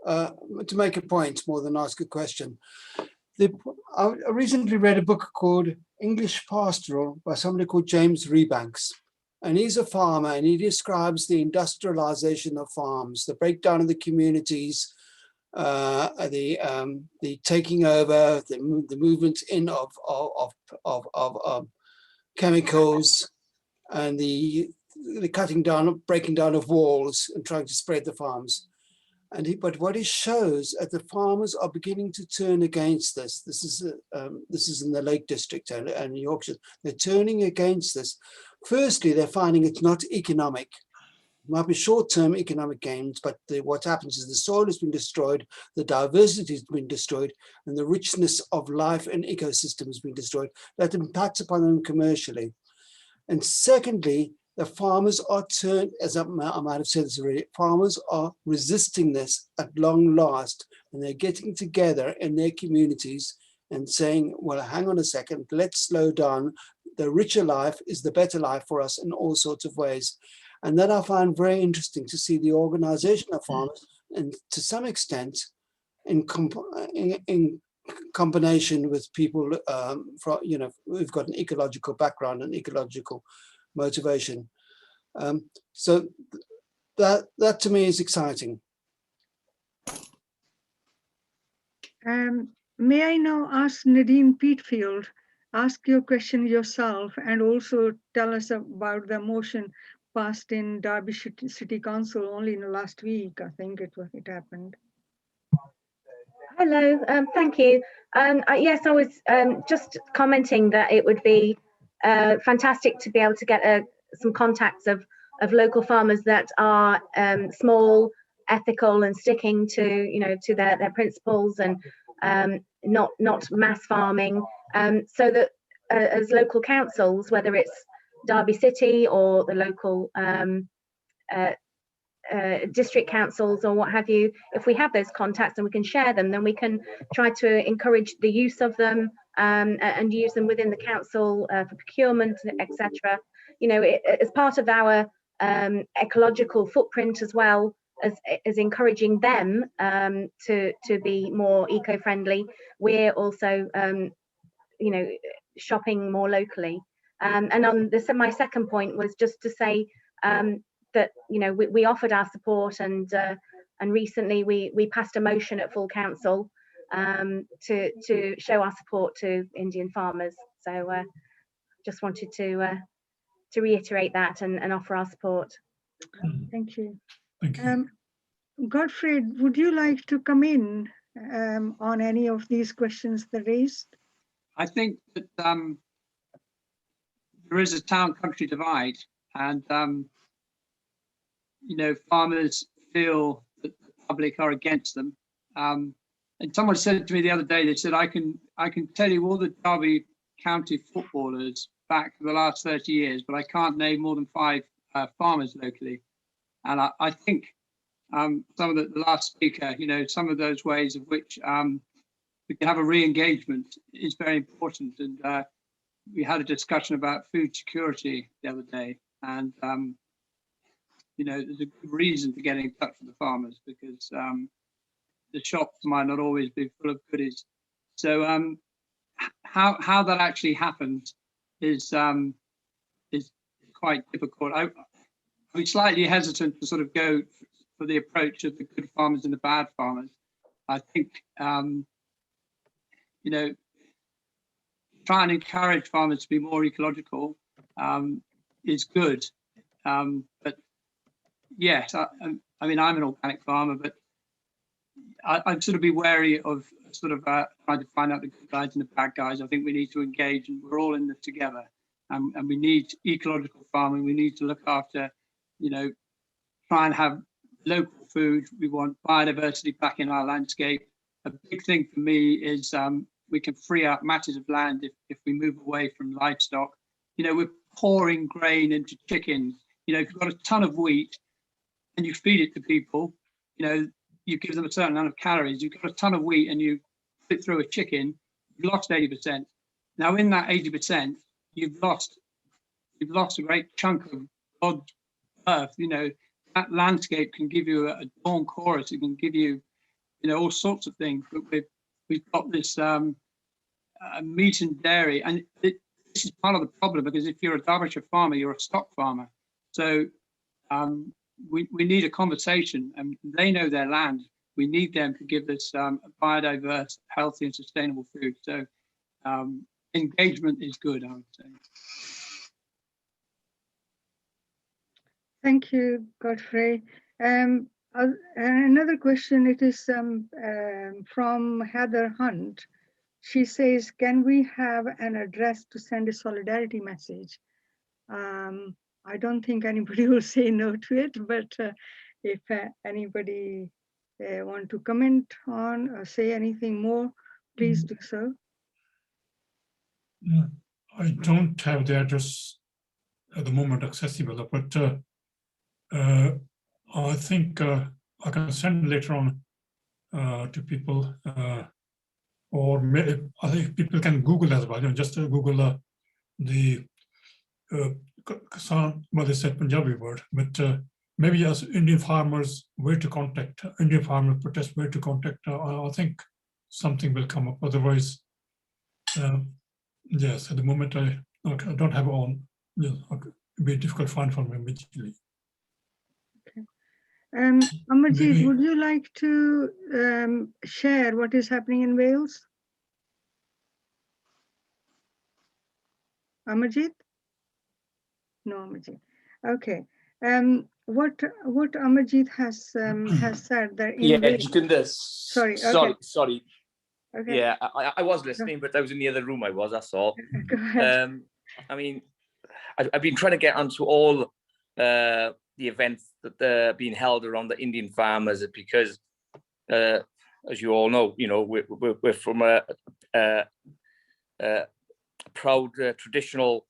[SPEAKER 5] to make a point more than ask a question. I recently read a book called English Pastoral by somebody called James Rebanks. And he's a farmer and he describes the industrialization of farms, the breakdown of the communities, the taking over, the movement in of chemicals, and the cutting down, breaking down of walls and trying to spread the farms. But what he shows that the farmers are beginning to turn against this. This is in the Lake District and Yorkshire. They're turning against this. Firstly, they're finding it's not economic. It might be short-term economic gains, but what happens is the soil has been destroyed, the diversity has been destroyed, and the richness of life and ecosystem has been destroyed. That impacts upon them commercially. And secondly, the farmers are turned, as I might have said this already, farmers are resisting this at long last, and they're getting together in their communities and saying, well, hang on a second, let's slow down. The richer life is the better life for us in all sorts of ways. And that I find very interesting to see the organization of farmers, and to some extent, in combination with people who've got an ecological background and ecological motivation. So that to me is exciting.
[SPEAKER 1] May I now ask Nadine Peatfield, ask your question yourself and also tell us about the motion passed in Derby City Council only in the last week. I think it happened.
[SPEAKER 6] Hello, thank you. Yes, I was just commenting that it would be fantastic to be able to get some contacts of local farmers that are small, ethical, and sticking to their principles, and not mass farming, so that as local councils, whether it's Derby City or the local district councils or what have you, if we have those contacts and we can share them, then we can try to encourage the use of them and use them within the council for procurement, etc. As part of our ecological footprint, as well as encouraging them to be more eco-friendly, we're also shopping more locally. And on my second point was just to say that we offered our support, and recently we passed a motion at full council to show our support to Indian farmers. So just wanted to reiterate that and offer our support.
[SPEAKER 1] Thank you.
[SPEAKER 2] Thank you.
[SPEAKER 1] Godfred, would you like to come in on any of these questions that raised?
[SPEAKER 3] I think that there is a town-country divide, and farmers feel that the public are against them. And someone said to me the other day, they said, I can tell you all the Derby County footballers back for the last 30 years, but I can't name more than 5 farmers locally. And I think some of the last speaker, some of those ways of which we can have a re-engagement is very important. And we had a discussion about food security the other day, and there's a good reason for getting in touch with the farmers, because the shops might not always be full of goodies So how that actually happens is quite difficult. I'm slightly hesitant to sort of go for the approach of the good farmers and the bad farmers. I think try and encourage farmers to be more ecological is good. But yes, I mean, I'm an organic farmer, but I'd sort of be wary of sort of trying to find out the good guys and the bad guys. I think we need to engage, and we're all in this together. And we need ecological farming. We need to look after, try and have local food. We want biodiversity back in our landscape. A big thing for me is we can free up masses of land if we move away from livestock. We're pouring grain into chickens. If you've got a ton of wheat and you feed it to people, you give them a certain amount of calories. You've got a ton of wheat and you put it through a chicken, you've lost 80%. Now in that 80%, you've lost a great chunk of God's earth. That landscape can give you a dawn chorus. It can give you, all sorts of things. But we've got this meat and dairy, and this is part of the problem, because if you're a Derbyshire farmer, you're a stock farmer. So we need a conversation, and they know their land. We need them to give us a biodiverse, healthy, and sustainable food. So engagement is good, I would say.
[SPEAKER 1] Thank you, Godfrey. Another question, it is from Heather Hunt. She says, can we have an address to send a solidarity message? I don't think anybody will say no to it, but if anybody want to comment on or say anything more, please do so.
[SPEAKER 2] I don't have the address at the moment accessible, but I think I can send later on to people, or I think people can Google as well. Just Google the well, they said Punjabi word, but maybe as Indian farmers, where to contact, Indian farmer protest, where to contact. I think something will come up. Otherwise, yes, at the moment I don't have on. It'd be difficult to find for me immediately.
[SPEAKER 1] Amarjeet, would you like to share what is happening in Wales? Amarjeet? No, Amarjeet. Okay. What Amarjeet has said that in Wales.
[SPEAKER 7] Jatinder, sorry.
[SPEAKER 1] Okay.
[SPEAKER 7] Yeah, I was listening, but I was in the other room. That's all.
[SPEAKER 1] Go ahead.
[SPEAKER 7] I mean, I've been trying to get onto all the events that are being held around the Indian farmers, because, as you all know, we're from a proud traditional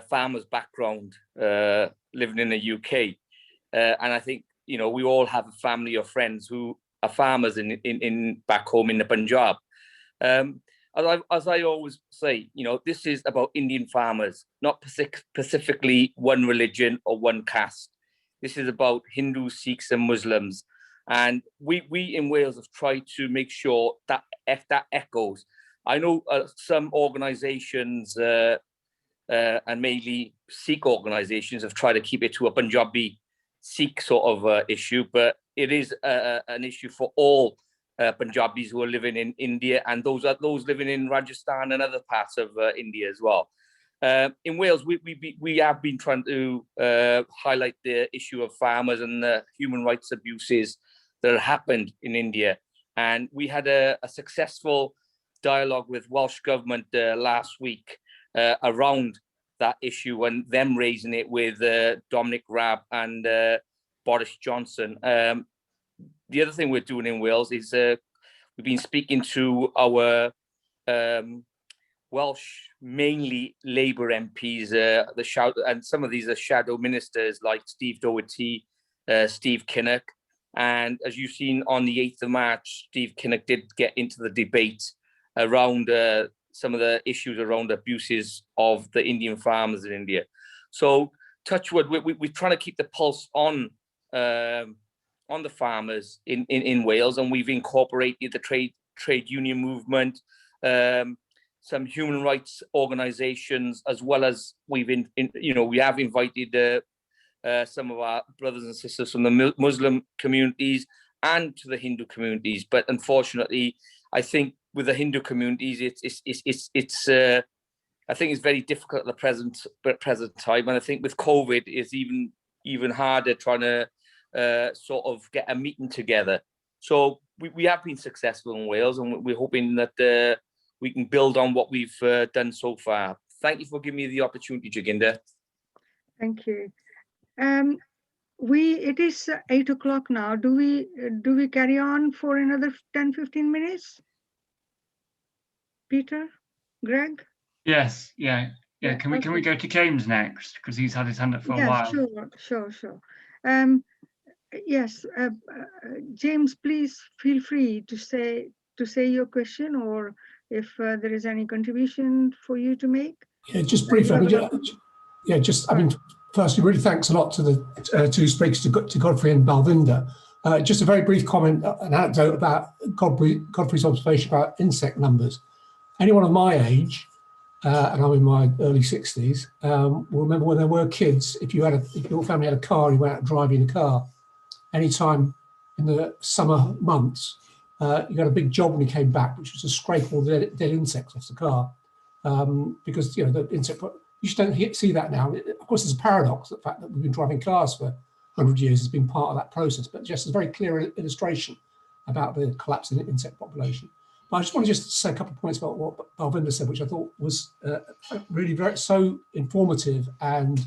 [SPEAKER 7] farmers background, living in the UK, and I think we all have a family or friends who are farmers in back home in the Punjab. As I always say, this is about Indian farmers, not specifically one religion or one caste. This is about Hindus, Sikhs, and Muslims. And we in Wales have tried to make sure that echoes. I know some organisations and mainly Sikh organisations have tried to keep it to a Punjabi Sikh sort of issue, but it is an issue for all Punjabis who are living in India, and those living in Rajasthan and other parts of India as well. In Wales, we have been trying to highlight the issue of farmers and the human rights abuses that have happened in India. And we had a successful dialogue with Welsh Government last week around that issue, and them raising it with Dominic Raab and Boris Johnson. The other thing we're doing in Wales is we've been speaking to our Welsh, mainly Labour MPs, and some of these are shadow ministers like Steve Doherty, Steve Kinnock. And as you've seen on the 8th of March, Steve Kinnock did get into the debate around some of the issues around abuses of the Indian farmers in India. So touch wood, we're trying to keep the pulse on the farmers in Wales, and we've incorporated the trade union movement some human rights organizations, as well as we have invited some of our brothers and sisters from the Muslim communities and to the Hindu communities. But unfortunately, I think with the Hindu communities, I think it's very difficult at the present time. And I think with COVID, it's even harder trying to sort of get a meeting together. So we have been successful in Wales, and we're hoping that we can build on what we've done so far. Thank you for giving me the opportunity, Jaginder.
[SPEAKER 1] Thank you. It is 8 o'clock now. Do we carry on for another 10-15 minutes? Peter, Greg?
[SPEAKER 8] Yes, yeah. Can we
[SPEAKER 1] Okay.
[SPEAKER 8] go to James next, because he's had his hand up for a while?
[SPEAKER 1] Sure. Yes, James, please feel free to say your question, or if there is any contribution for you to make.
[SPEAKER 9] Yeah, just briefly. Firstly, really thanks a lot to the two speakers, to Godfrey and Balvinda. Just a very brief comment, an anecdote about Godfrey's observation about insect numbers. Anyone of my age, and I'm in my early 60s, will remember when there were kids, if your family had a car and you went out driving a car, anytime in the summer months, you got a big job when you came back, which was to scrape all the dead insects off the car. Because the insect, you just don't see that now. Of course, there's a paradox, the fact that we've been driving cars for 100 years has been part of that process, but just a very clear illustration about the collapse in the insect population. But I just want to say a couple of points about what Balvinda said, which I thought was really so informative and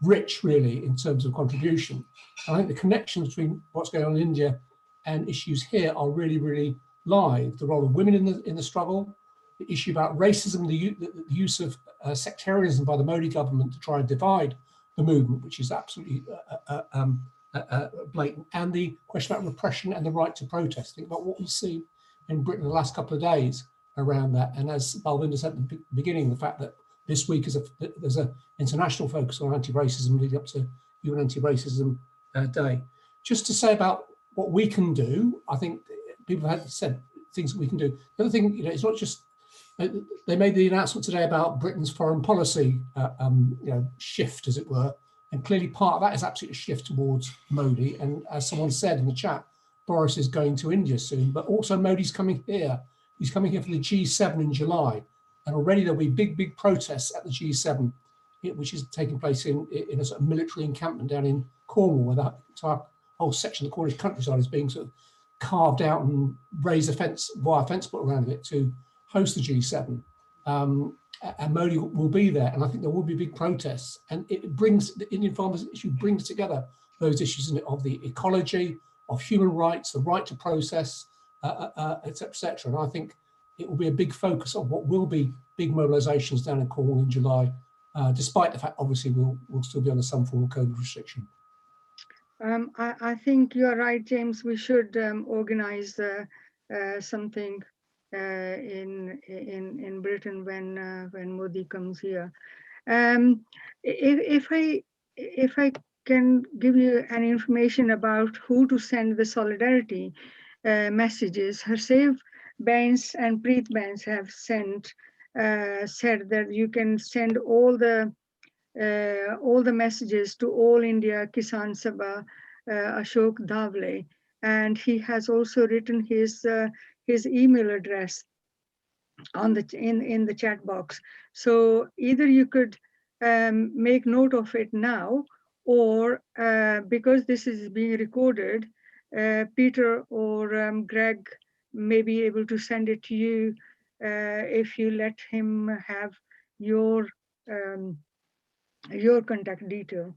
[SPEAKER 9] rich, really, in terms of contribution. And I think the connections between what's going on in India and issues here are really, really live. The role of women in the struggle, the issue about racism, the use of sectarianism by the Modi government to try and divide the movement, which is absolutely blatant, and the question about repression and the right to protest. Think about what we see in Britain the last couple of days around that. And as Balvinda said at the beginning, the fact that this week there's an international focus on anti-racism leading up to UN Anti-Racism Day. Just to say about what we can do, I think people have said things that we can do. The other thing, it's not just, they made the announcement today about Britain's foreign policy shift, as it were, and clearly part of that is absolutely a shift towards Modi. And as someone said in the chat, Boris is going to India soon, but also Modi's coming here. He's coming here for the G7 in July, and already there'll be big protests at the G7, which is taking place in a sort of military encampment down in Cornwall, where that entire whole section of the Cornish countryside is being sort of carved out and raise a wire fence put around it to host the G7. And Modi will be there, and I think there will be big protests. And it brings, the Indian farmers issue brings together those issues of the ecology, of human rights, the right to process, et cetera. And I think it will be a big focus of what will be big mobilizations down in Cornwall in July, despite the fact, obviously, we'll still be under some form of COVID restriction.
[SPEAKER 1] I think you're right, James. We should organize something in Britain when Modi comes here. If I can give you an information about who to send the solidarity messages, Harsev Bains and Preet Bains have said that you can send all the messages to All India Kisan Sabha Ashok Davle, and he has also written his email address on in the chat box. So either you could make note of it now, or because this is being recorded, Peter or Greg may be able to send it to you if you let him have your contact detail.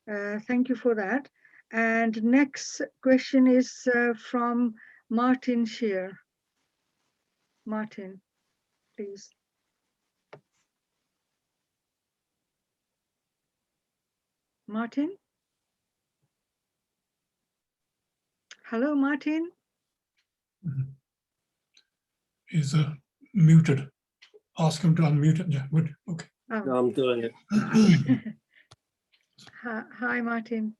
[SPEAKER 1] Thank you for that. And next question is from Martin Shear. Martin, please. Martin? Hello, Martin?
[SPEAKER 2] He's muted. Ask him to unmute it. Yeah, good. Okay.
[SPEAKER 1] Oh.
[SPEAKER 10] No, I'm doing it.
[SPEAKER 1] Hi, Martin.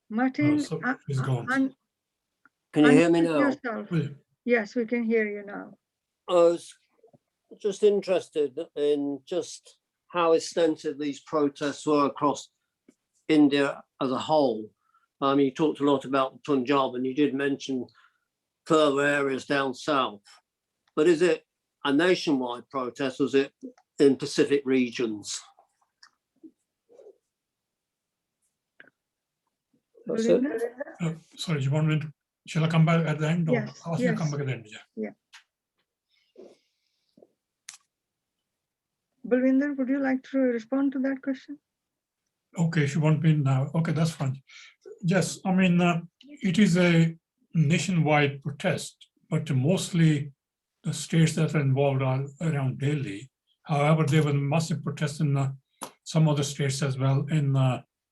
[SPEAKER 1] Martin,
[SPEAKER 2] so he's gone.
[SPEAKER 10] Can you hear me
[SPEAKER 1] unmute
[SPEAKER 10] now?
[SPEAKER 1] yourself.
[SPEAKER 2] Well,
[SPEAKER 1] Yes, we can hear you now.
[SPEAKER 10] I was just interested in just how extensive these protests were across India as a whole. You talked a lot about Punjab and you did mention further areas down south, but is it a nationwide protest or is it in Pacific regions? That's it.
[SPEAKER 2] sorry, you want me to, shall I come back at the end? Or
[SPEAKER 1] Yes,
[SPEAKER 2] ask you to come
[SPEAKER 1] yes.
[SPEAKER 2] back at the end? Yeah.
[SPEAKER 1] Balwinder, would you like to respond to that question?
[SPEAKER 2] Okay, if you want me now, okay, that's fine. Yes, I mean, it is a nationwide protest, but mostly the states that are involved are around Delhi. However, there was massive protests in some other states as well, in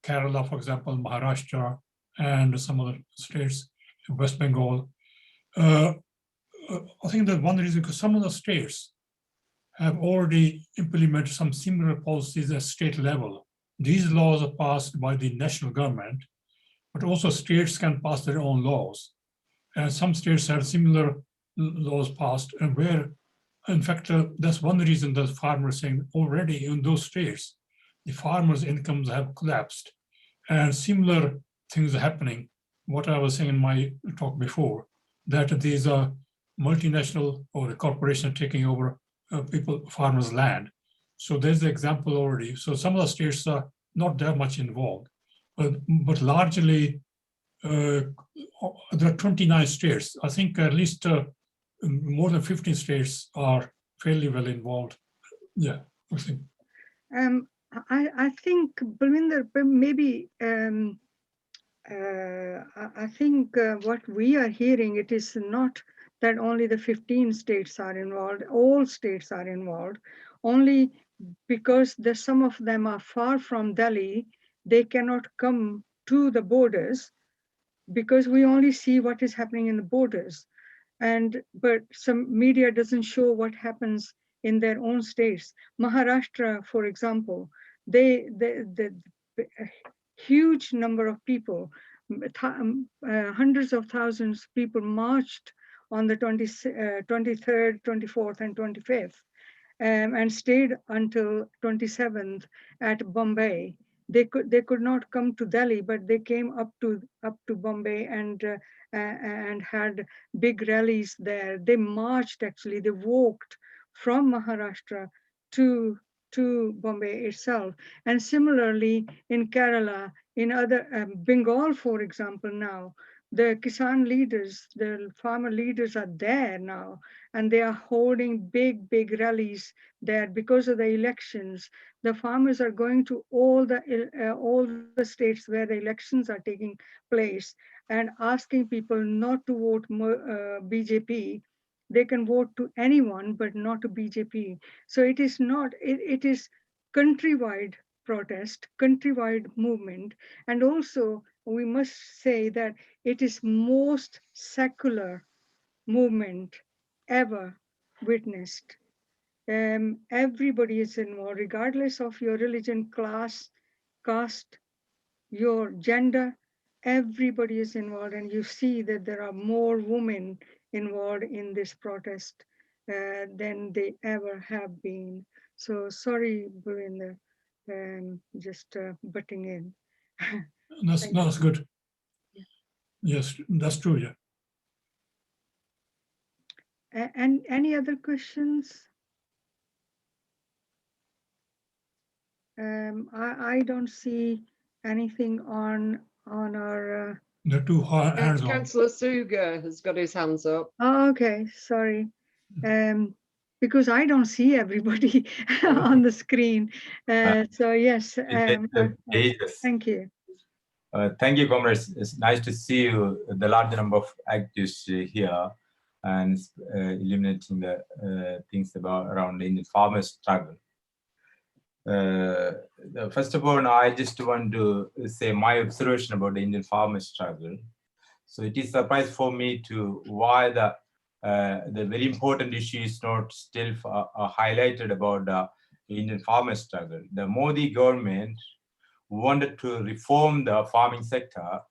[SPEAKER 2] Kerala, for example, Maharashtra, and some other states, West Bengal. I think that one reason, because some of the states have already implemented some similar policies at state level. These laws are passed by the national government, but also states can pass their own laws. And some states have similar laws passed, and where, in fact, that's one reason that farmers saying already in those states, the farmers' incomes have collapsed. And similar things are happening. What I was saying in my talk before, that these are multinational or a corporation taking over farmers' land. So there's the example already. So some of the states are not that much involved, but largely there are 29 states. I think at least more than 15 states are fairly well involved. Yeah, I think.
[SPEAKER 1] I think, Balwinder, maybe I think what we are hearing, it is not that only the 15 states are involved, all states are involved, only because some of them are far from Delhi, they cannot come to the borders because we only see what is happening in the borders. But some media doesn't show what happens in their own states. Maharashtra, for example, the huge number of people, hundreds of thousands of people marched on the 23rd, 24th, and 25th, and stayed until 27th at Bombay. They could not come to Delhi, but they came up to Bombay and had big rallies there. They marched, actually, they walked from Maharashtra to Bombay itself. And similarly in Kerala, in other, Bengal, for example, now, the Kisan leaders, the farmer leaders are there now, and they are holding big rallies there because of the elections. The farmers are going to all the states where the elections are taking place and asking people not to vote BJP. They can vote to anyone, but not to BJP. So it is not, it is countrywide protest, countrywide movement. And also we must say that it is most secular movement ever witnessed. Everybody is involved, regardless of your religion, class, caste, your gender, everybody is involved. And you see that there are more women involved in this protest than they ever have been. So sorry, Balwinder, just butting in.
[SPEAKER 2] That's good. Yes, that's true, yeah.
[SPEAKER 1] And any other questions? I don't see anything on our.
[SPEAKER 2] The two hands on.
[SPEAKER 11] Councillor Suga has got his hands up.
[SPEAKER 1] Oh, okay, sorry. Because I don't see everybody on the screen. So yes, thank you.
[SPEAKER 12] Thank you, comrades. It's nice to see you, the large number of activists here and illuminating the things around the Indian farmers' struggle. First of all, I just want to say my observation about the Indian farmers' struggle. So it is a surprise for me to why the very important issue is not still highlighted about the Indian farmers' struggle. The Modi government wanted to reform the farming sector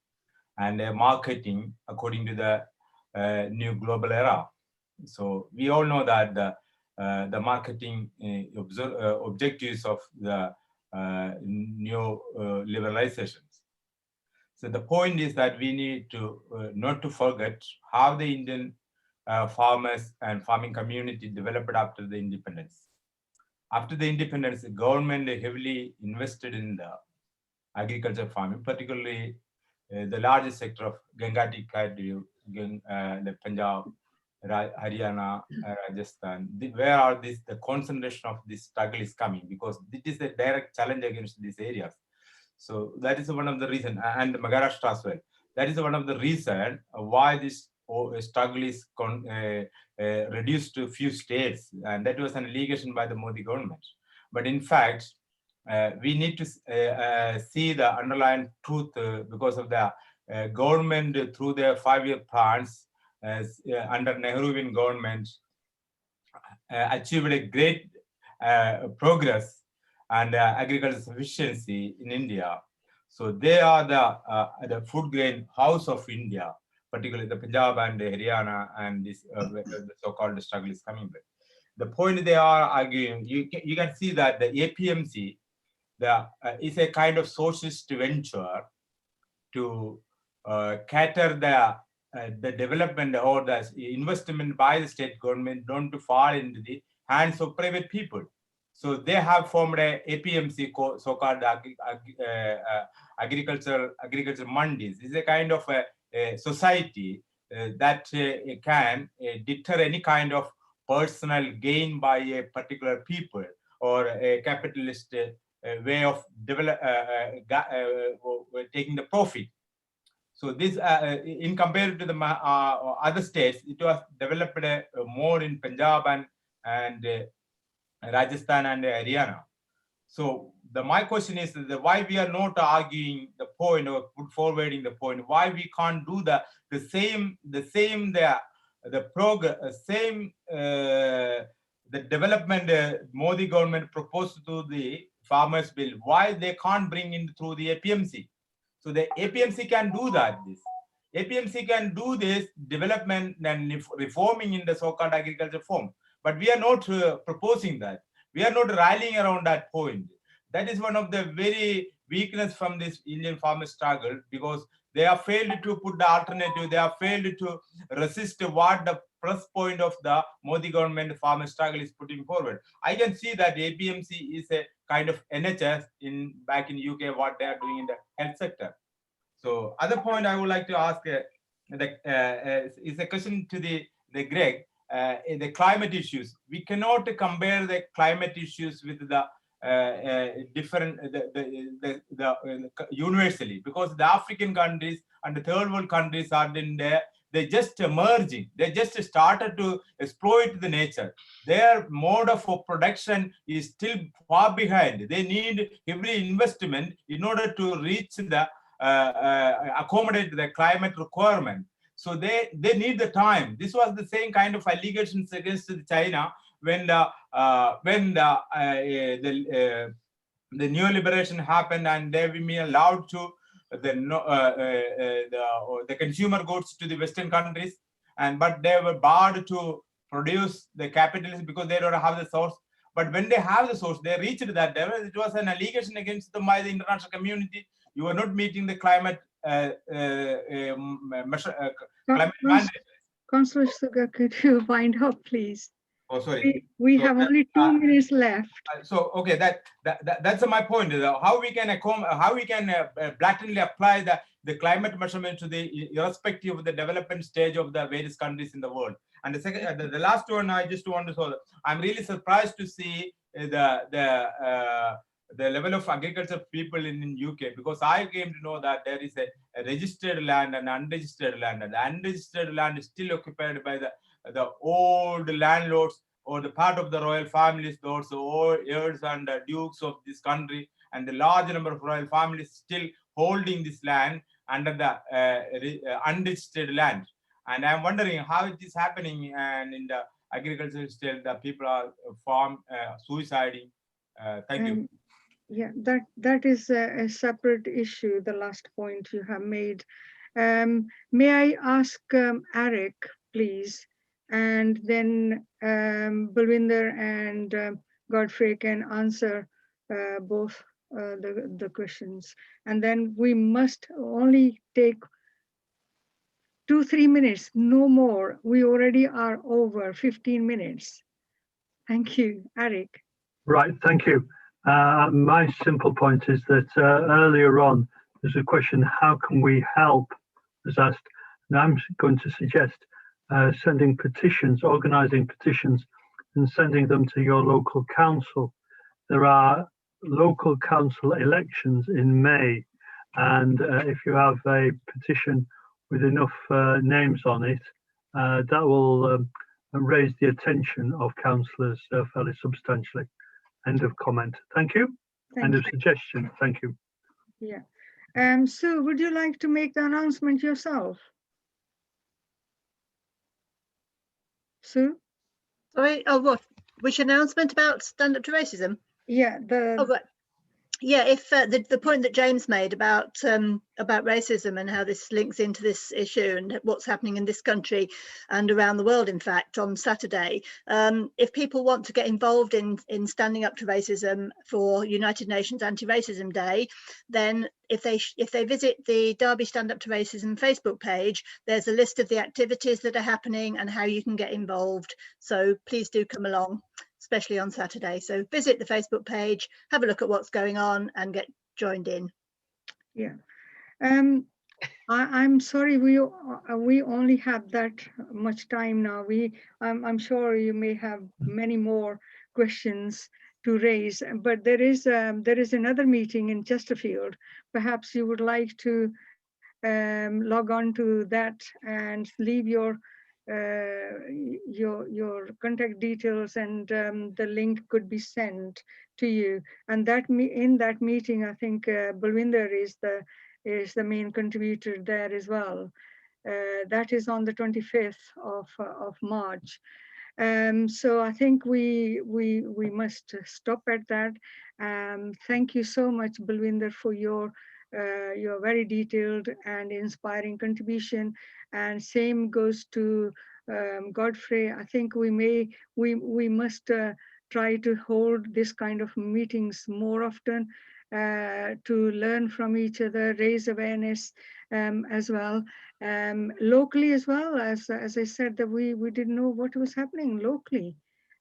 [SPEAKER 12] and marketing according to the new global era. So we all know that the marketing objectives of the new liberalizations. So the point is that we need to not to forget how the Indian farmers and farming community developed after the independence. After the independence, the government heavily invested in the agriculture farming, particularly the largest sector of Gangatic the Punjab, Haryana, Rajasthan. Where are this? The concentration of this struggle is coming, because it is a direct challenge against these areas. So that is one of the reasons, and Maharashtra as well. That is one of the reasons why this struggle is reduced to a few states, and that was an allegation by the Modi government. But in fact, we need to see the underlying truth because of the government through their 5-year plans under Nehruvian government achieved a great progress and agricultural sufficiency in India. So they are the food grain house of India, particularly the Punjab and Haryana, and this the so-called struggle is coming with. The point they are arguing, you can see that the APMC is a kind of socialist venture to cater the development or the investment by the state government not to fall into the hands of private people. So they have formed a APMC, so-called agriculture mandis. It's a kind of a society that can deter any kind of personal gain by a particular people or a capitalist way of taking the profit. So this, in compared to the other states, it was developed more in Punjab and Rajasthan and Haryana. So my question is that why we are not arguing the point or put forwarding the point, why we can't do the same the development Modi government proposed to the farmers bill, why they can't bring in through the APMC. So the APMC can do that. APMC can do this development and reforming in the so-called agriculture form. But we are not proposing that. We are not rallying around that point. That is one of the very weakness from this Indian farmer struggle, because they have failed to put the alternative. They have failed to resist what the plus point of the Modi government farmer struggle is putting forward. I can see that APMC is a kind of NHS back in UK, what they are doing in the health sector. So other point I would like to ask is a question to the Greg. The climate issues. We cannot compare the climate issues with the different universally, because the African countries and the third world countries are in there. They're just emerging. They just started to exploit the nature. Their mode of production is still far behind. They need heavy investment in order to reach the accommodate the climate requirement. So they need the time. This was the same kind of allegations against China when the new liberation happened, and they will be allowed to the consumer goods to the Western countries, but they were barred to produce the capitalism because they don't have the source. But when they have the source, they reached that level. It was an allegation against them by the international community. You are not meeting the climate mandate.
[SPEAKER 1] Councillor Suga, could you wind up, please?
[SPEAKER 12] Oh, sorry.
[SPEAKER 1] We have only 2 minutes left.
[SPEAKER 12] So okay, that's my point. How we can blatantly apply the climate measurement to the irrespective of the development stage of the various countries in the world. And the second, the last one, I just want to say, I'm really surprised to see the level of agriculture people in UK, because I came to know that there is a registered land and unregistered land, and the unregistered land is still occupied by the old landlords or the part of the royal families, those old heirs and dukes of this country, and the large number of royal families still holding this land under the unregistered land. And I'm wondering how it is happening, and in the agriculture still the people are suiciding. Thank you.
[SPEAKER 1] Yeah, that is a separate issue, the last point you have made. May I ask Eric, please, and then Balwinder and Godfrey can answer both the questions. And then we must only take 2-3 minutes, no more. We already are over 15 minutes. Thank you, Eric.
[SPEAKER 13] Right, thank you. My simple point is that earlier on, there's a question, how can we help, was asked. And I'm going to suggest sending petitions, organising petitions and sending them to your local council. There are local council elections in May. And if you have a petition with enough names on it, that will raise the attention of councillors fairly substantially. End of comment. Thank you. End of suggestion. Thank you.
[SPEAKER 1] Yeah. Sue, would you like to make the announcement yourself? Sue?
[SPEAKER 14] Sorry, oh, what? Which announcement about Stand Up to Racism?
[SPEAKER 1] Yeah,
[SPEAKER 14] Oh, right. Yeah, if the point that James made about racism and how this links into this issue and what's happening in this country and around the world, in fact, on Saturday, if people want to get involved in standing up to racism for United Nations Anti-Racism Day, then if they visit the Derby Stand Up to Racism Facebook page, there's a list of the activities that are happening and how you can get involved. So please do come along, especially on Saturday. So visit the Facebook page, have a look at what's going on and get joined in.
[SPEAKER 1] Yeah. I'm sorry, we only have that much time now. I'm sure you may have many more questions to raise, but there is another meeting in Chesterfield. Perhaps you would like to log on to that and leave your contact details, and the link could be sent to you. And that in that meeting, I think Balwinder is the main contributor there as well. That is on the 25th of March. So I think we must stop at that. Thank you so much, Balwinder, for your very detailed and inspiring contribution. And same goes to Godfrey. I think we must try to hold this kind of meetings more often to learn from each other, raise awareness as well, locally as well. As I said, that we didn't know what was happening locally.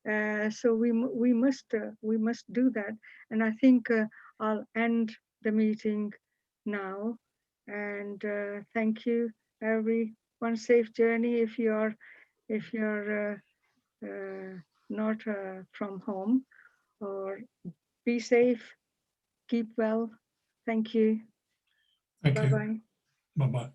[SPEAKER 1] So we must do that. And I think I'll end the meeting now. And thank you, everyone. Safe journey if you're not from home, or be safe, keep well. Thank you.
[SPEAKER 2] Thank you.
[SPEAKER 1] Bye-bye.
[SPEAKER 2] Bye-bye.